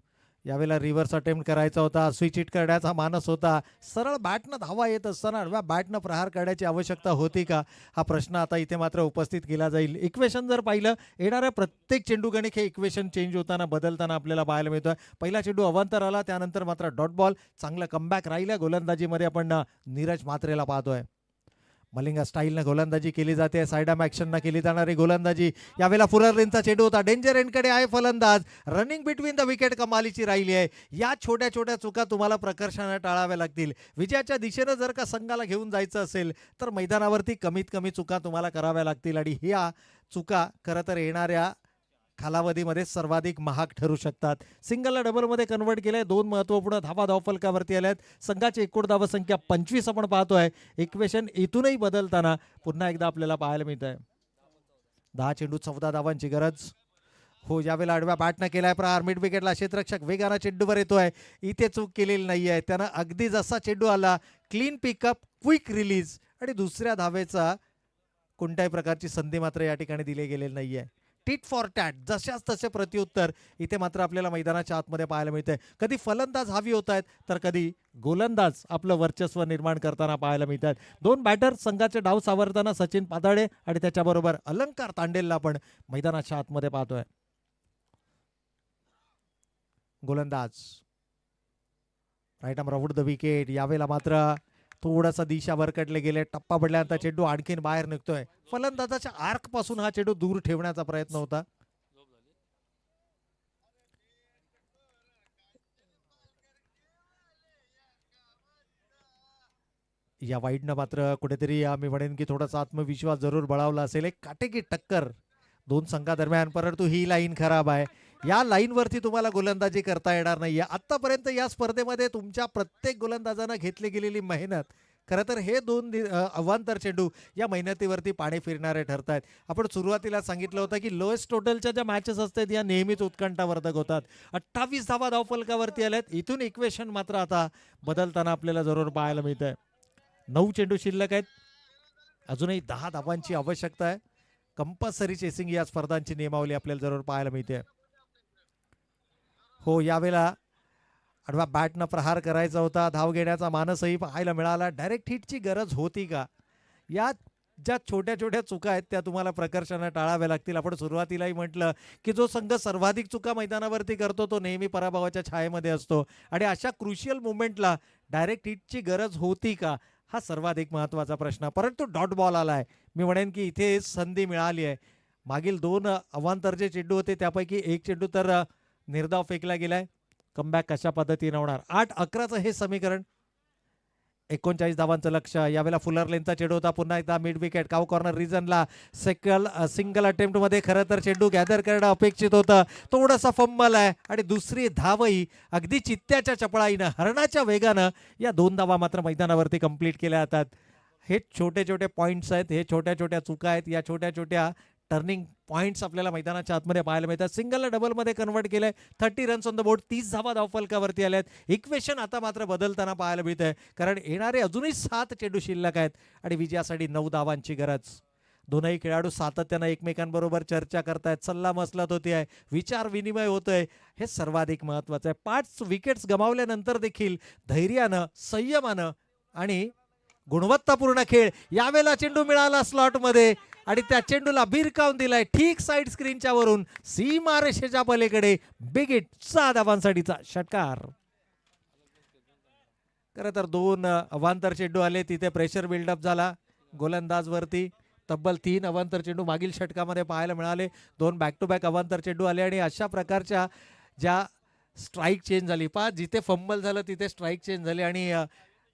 यावेळेला रिव्हर्स अटेम्प्ट करायचा होता, स्विच हिट करण्याचा मानस होता. सरळ बॅटनं धावा येत असताना आडव्या बॅटनं प्रहार करण्याची आवश्यकता होती का, हा प्रश्न आता इथे मात्र उपस्थित केला जाईल. इक्वेशन जर पाहिलं, येणाऱ्या प्रत्येक चेंडू गणिक हे इक्वेशन चेंज होताना बदलताना आपल्याला पाहायला मिळतोय. पहिला चेंडू अवांतर आला, त्यानंतर मात्र डॉट बॉल. चांगलं कमबॅक राहिलं गोलंदाजीमध्ये. आपण नीरज म्हात्रेला पाहतोय. मलिंगा स्टाईलनं गोलंदाजी केली जाते. साइडआर्म ॲक्शननं केली जाणारी गोलंदाजी. यावेळेला फुलर लेनचा चेंडू होता. डेंजर एंडकडे आहे फलंदाज. रनिंग बिटवीन द विकेट कमालीची राहिली आहे. या छोट्या छोट्या चुका तुम्हाला प्रकर्षाने टाळाव्या लागतील. विजयाच्या दिशेनं जर का संघाला घेऊन जायचं असेल तर मैदानावरती कमीत कमी चुका तुम्हाला कराव्या लागतील. आणि ह्या चुका खरं तर येणाऱ्या कालावधीमध्ये सर्वाधिक महाग ठरू शकतात. सिंगलला डबलमध्ये कन्वर्ट केलंय. 2 महत्त्वपूर्ण धावा धावफलकावरती आल्यात. संघाची एकूण धावसंख्या 25 आपण पाहतोय. इक्वेशन इथूनही बदलताना पुन्हा एकदा आपल्याला पाहायला मिळत आहे. 10 चेंडू 14 धावांची गरज. हो, यावेळेला आडव्या बॅटनं केलाय प्रहार. मिड विकेटला क्षेत्ररक्षक वेगानं चेंडूवर येतोय. इथे चूक केलेली नाहीये त्यानं. अगदी जसा चेंडू आला, क्लीन पिकअप, क्विक रिलीज आणि दुसऱ्या धावेचा कोणत्याही प्रकारची संधी मात्र या ठिकाणी दिली गेलेली नाहीये. टिट फॉर टॅट, जशाच तसे प्रत्युत्तर इथे मात्र आपल्याला मैदानाच्या आतमध्ये पाहायला मिळतंय. कधी फलंदाज हावी होत आहेत तर कधी गोलंदाज आपलं वर्चस्व निर्माण करताना पाहायला मिळत आहेत. 2 बॅटर संघाचे डाव सावरताना सचिन पादाडे आणि त्याच्याबरोबर अलंकार तांडेलला आपण मैदानाच्या आतमध्ये पाहतोय. गोलंदाज right arm avoid the wicket. यावेळेला मात्र थोडासा दिशा भरकटले गेले. टप्पा पडल्यानंतर चेंडू आणखीन बाहेर निघतोय. फलंदाजाच्या आर्क पासून हा चेंडू दूर ठेवण्याचा प्रयत्न होता. या वाईडनं मात्र कुठेतरी मी म्हणेन की थोडासा आत्मविश्वास जरूर बळावला असेल. एक काटेकी टक्कर 2 संघादरम्यान, परंतु ही लाईन खराब आहे. या लाईनवरती तुम्हाला गोलंदाजी करता येणार नाहीये. आतापर्यंत या स्पर्धेमध्ये तुमच्या प्रत्येक गोलंदाजांना घेतली गेलेली मेहनत, खरं तर हे अवांतर चेंडू या मेहनतीवरती पाणी फिरणारे ठरत आहेत. आपण सुरुवातीला सांगितलं होतं की लोएस्ट टोटलच्या ज्या मॅचेस असतात या नेहमीच उत्कंठावर्धक होतात. 28 धावा धावफलकावरती आल्यात. इथून इक्वेशन मात्र आता बदलताना आपल्याला जरूर पाहायला मिळत आहे. 9 चेंडू शिल्लक आहेत. अजूनही 10 धावांची आवश्यकता आहे. कंपल्सरी चेसिंग या स्पर्धांची नियमावली आपल्याला जरूर पाहायला मिळते. हो, यावेळेला आडवा बॅटनं प्रहार करायचा होता. धाव घेण्याचा मानसही पाहायला मिळाला. डायरेक्ट हिटची गरज होती का? या ज्या छोट्या छोट्या चुका आहेत त्या तुम्हाला प्रकर्षानं टाळाव्या लागतील. आपण सुरुवातीलाही म्हटलं की जो संघ सर्वाधिक चुका मैदानावरती करतो तो नेहमी पराभवाच्या छायेमध्ये असतो. आणि अशा क्रुशियल मुवमेंटला डायरेक्ट हिटची गरज होती का, हा सर्वाधिक महत्त्वाचा प्रश्न. परंतु डॉट बॉल आलाय. मी म्हणेन की इथे संधी मिळाली आहे. मागील 2 अवांतर जे चेंडू होते त्यापैकी एक चेंडू तर निर्धाव फेकला गेलाय. कमबॅक कशा पद्धतीने होणार? 8-11चं हे समीकरण. 39 धावांचं लक्ष. यावेळेला फुलर लेनचा चेंडू होता. पुन्हा एकदा मिड विकेट काव कॉर्नर रिजनला सिंगल अटेम्प्ट मध्ये खरं तर चेंडू गॅदर करणं अपेक्षित होतं. थोडासा फंबल आहे आणि दुसरी धावही अगदी चित्त्याच्या चपळाईनं हरणाच्या वेगानं या 2 धावा मात्र मैदानावरती कंप्लीट केल्या जातात. हे छोटे छोटे पॉईंट्स आहेत. हे छोट्या छोट्या चुका आहेत. या छोट्या छोट्या टर्निंग पॉईंट्स आपल्याला मैदानाच्या आतमध्ये पाहायला मिळतात. सिंगलला डबलमध्ये कन्वर्ट केलंय. 30 रन्स ऑन द बोर्ड. 30 धावा धावफलकावरती आल्यात. इक्वेशन आता मात्र बदलताना पाहायला मिळत आहे. कारण येणारे अजूनही 7 चेंडू शिल्लक आहेत आणि विजयासाठी 9 धावांची गरज. दोनही खेळाडू सातत्यानं एकमेकांबरोबर चर्चा करतायत. सल्ला मसलत होती आहे. विचार विनिमय होतोय. हे सर्वाधिक महत्वाचं आहे. 5 विकेट्स गमावल्यानंतर देखील धैर्यानं, संयमानं आणि गुणवत्तापूर्ण खेळ. यावेळेला चेंडू मिळाला स्लॉटमध्ये आणि त्या चेंडूला भिरकावून दिलाय ठीक साईड स्क्रीनच्या वरून सीमारेषेच्या पलीकडे. Big hit. 6 धावांसाठीचा षटकार. खरं तर 2 अवांतर चेंडू आले. तिथे प्रेशर बिल्डअप झाला गोलंदाजवरती. तब्बल 3 अवांतर चेंडू मागील षटकामध्ये पाहायला मिळाले. 2 बॅक टू बॅक अवांतर चेंडू आले आणि अशा प्रकारच्या ज्या स्ट्राईक चेंज झाली. जिथे फंबल झालं तिथे स्ट्राईक चेंज झाली. आणि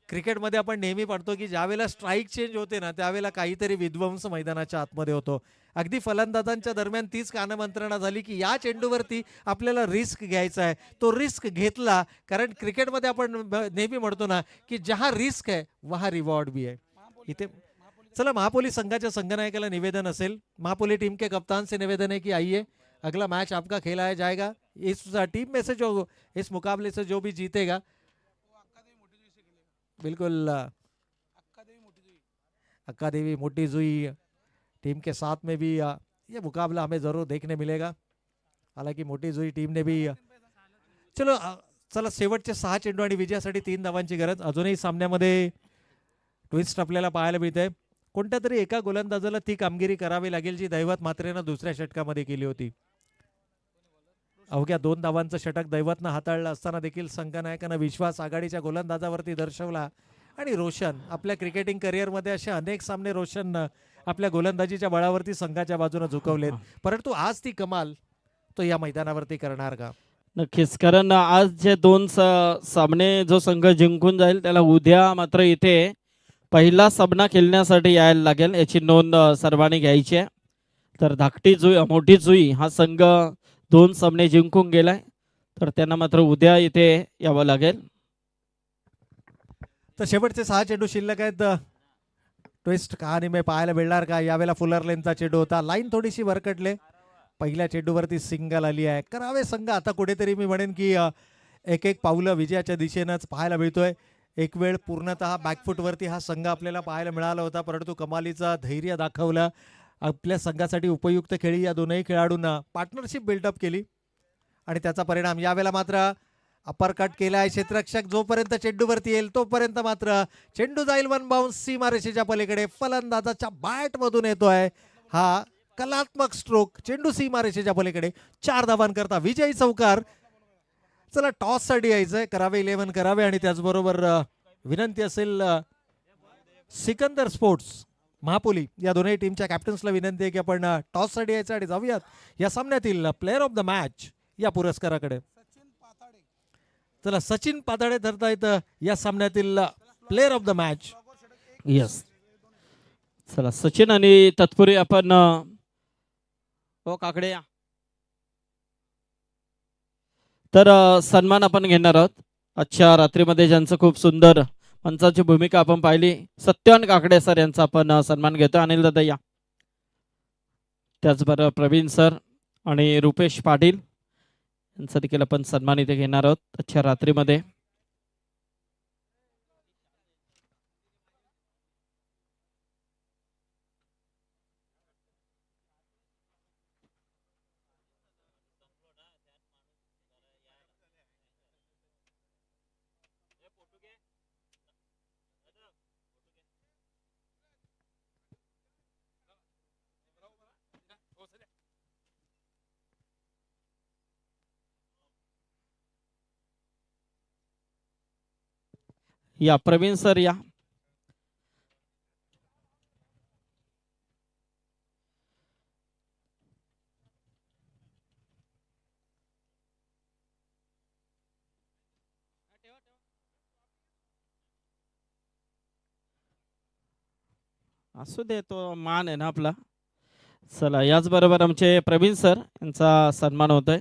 क्रिकेटमध्ये आपण नेहमी पाहतो की ज्यावेळेला स्ट्राईक चेंज होते ना त्यावेळेला काहीतरी विध्वंस मैदानाच्या आतमध्ये होतो. अगदी फलंदाजांच्या दरम्यान तीच कानमंत्रणा झाली की या चेंडूवरती आपल्याला रिस्क घ्यायचा आहे. तो रिस्क घेतला. कारण क्रिकेटमध्ये आपण नेहमी म्हणतो ना की जहा रिस्क है वहा रिवॉर्ड भी है. इथे चला महापोली संघाच्या संघनायकाला निवेदन असेल. महापोली टीम के कप्तान से निवेदन है कि आइए अगला मैच आपका खेलाया जाएगा. इस टीम में से जो इस मुकाबले से जो भी जीतेगा बिल्कुल अक्का देवी मोटी जुई टीम के साथ में भी ये मुकाबला हमें जरूर देखने मिलेगा. हालांकि मोटी जुई टीम ने भी चलो चला शेवटचे 6 चेंडू आणि विजयासाठी 3 धावांची गरज. अजूनही सामन्यामध्ये ट्विस्ट आपल्याला पाहायला मिळते. कोणत्या तरी एका गोलंदाजाला ती कामगिरी करावी लागेल जी दैवत मात्रेनं दुसऱ्या षटकामध्ये केली होती. अवघ्या 2 धावांचं षटक दैवतनं हाताळलं असताना देखील संघनायकानं विश्वास आघाडीच्या गोलंदाजावरती दर्शवला. आणि रोशन आपल्या क्रिकेटिंग करिअरमध्ये असे अनेक सामने रोशननं आपल्या गोलंदाजीच्या बळावरती संघाच्या बाजूने झुकवलेत. परंतु आज ती कमाल तो या मैदानावरती करणार का? नक्कीच. कारण आज जे 2 सामने जो संघ जिंकून जाईल त्याला उद्या मात्र इथे पहिला सामना खेळण्यासाठी यायला लागेल. याची नोंद सर्वांनी घ्यायची आहे. तर धाकटी जुई मोठी जुई हा संघ 2 सामने जिंकून गेलाय. तर त्यांना मात्र उद्या इथे यावं लागेल. तर शेवटचे 6 चेंडू शिल्लक आहेत. ट्विस्ट कहाणी में पाहायला मिळणार का? यावेळेला फुलर लेनचा चेंडू होता. लाईन थोडीशी वरकटले. पहिल्या चेंडूवरती सिंगल आली आहे. करावे संघ आता कुठेतरी मी म्हणेन की एक एक पावलं विजयाच्या दिशेनंच पाहायला मिळतोय. एक वेळ पूर्णतः बॅकफुटवरती हा संघ आपल्याला पाहायला मिळाला होता. परंतु कमालीचा धैर्य दाखवलं. आपल्या संघासाठी उपयुक्त खेळी या दोनही खेळाडूंना पार्टनरशिप बिल्डअप केली आणि त्याचा परिणाम. यावेळेला मात्र अपर कट केलाय क्षेत्ररक्षक. जोपर्यंत चेंडूवरती येईल तोपर्यंत मात्र चेंडू जाईल 1 बाउन्स सीमारेषेच्या पलीकडे. फलंदाजाच्या बॅट मधून येतोय हा कलात्मक स्ट्रोक. चेंडू सीमारेषेच्या पलीकडे. 4 धावांकरता विजयी चौकार. चला टॉस साठी यायचंय. करावे 11 करावे आणि त्याचबरोबर विनंती असेल सिकंदर स्पोर्ट्स महापोली या दोन्ही टीमच्या कॅप्टन्सला विनंती आहे की आपण टॉस साठी यायचं आणि जाऊयात या सामन्यातील प्लेअर ऑफ द मॅच या पुरस्काराकडे. चला सचिन पाताडे ठरतायत या सामन्यातील player of the match. Yes. चला सचिन आणि तत्पूर्वी आपण हो काकडे या. तर सन्मान आपण घेणार आहोत आजच्या रात्रीमध्ये, ज्यांचं खूप सुंदर मंचाची भूमिका आपण पाहिली. सत्यवान काकडे सर यांचा आपण सन्मान घेतो. अनिल दादा या. त्याचबरोबर प्रवीण सर आणि रुपेश पाटील यांचा देखील आपण सन्मान इथे घेणार आहोत आजच्या रात्रीमध्ये. या प्रवीण सर या. असू दे, तो मान आहे ना आपला. चला, याच बरोबर आमचे प्रवीण सर यांचा सन्मान होतोय.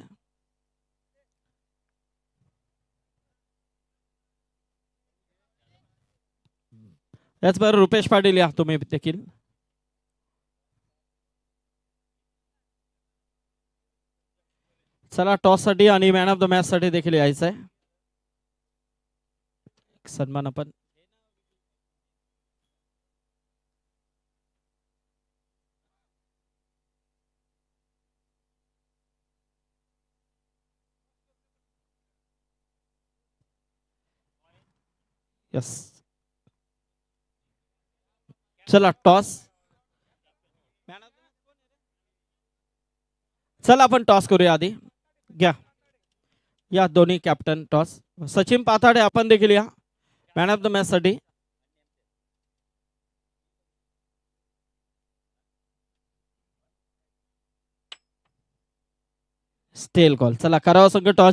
याचबरोबर रुपेश पाटील या तुम्ही देखील. चला, टॉस साठी आणि मॅन ऑफ द मॅच साठी देखील यायचं आहे. सन्मान आपण यस. चला टॉस. चला आपण टॉस करूया आधी. घ्या या दोन्ही कॅप्टन टॉस. सचिन पाथाडे आपण देखील या मॅन ऑफ द मॅच साठी. स्टेल कॉल. चला करावं सगळं टॉस.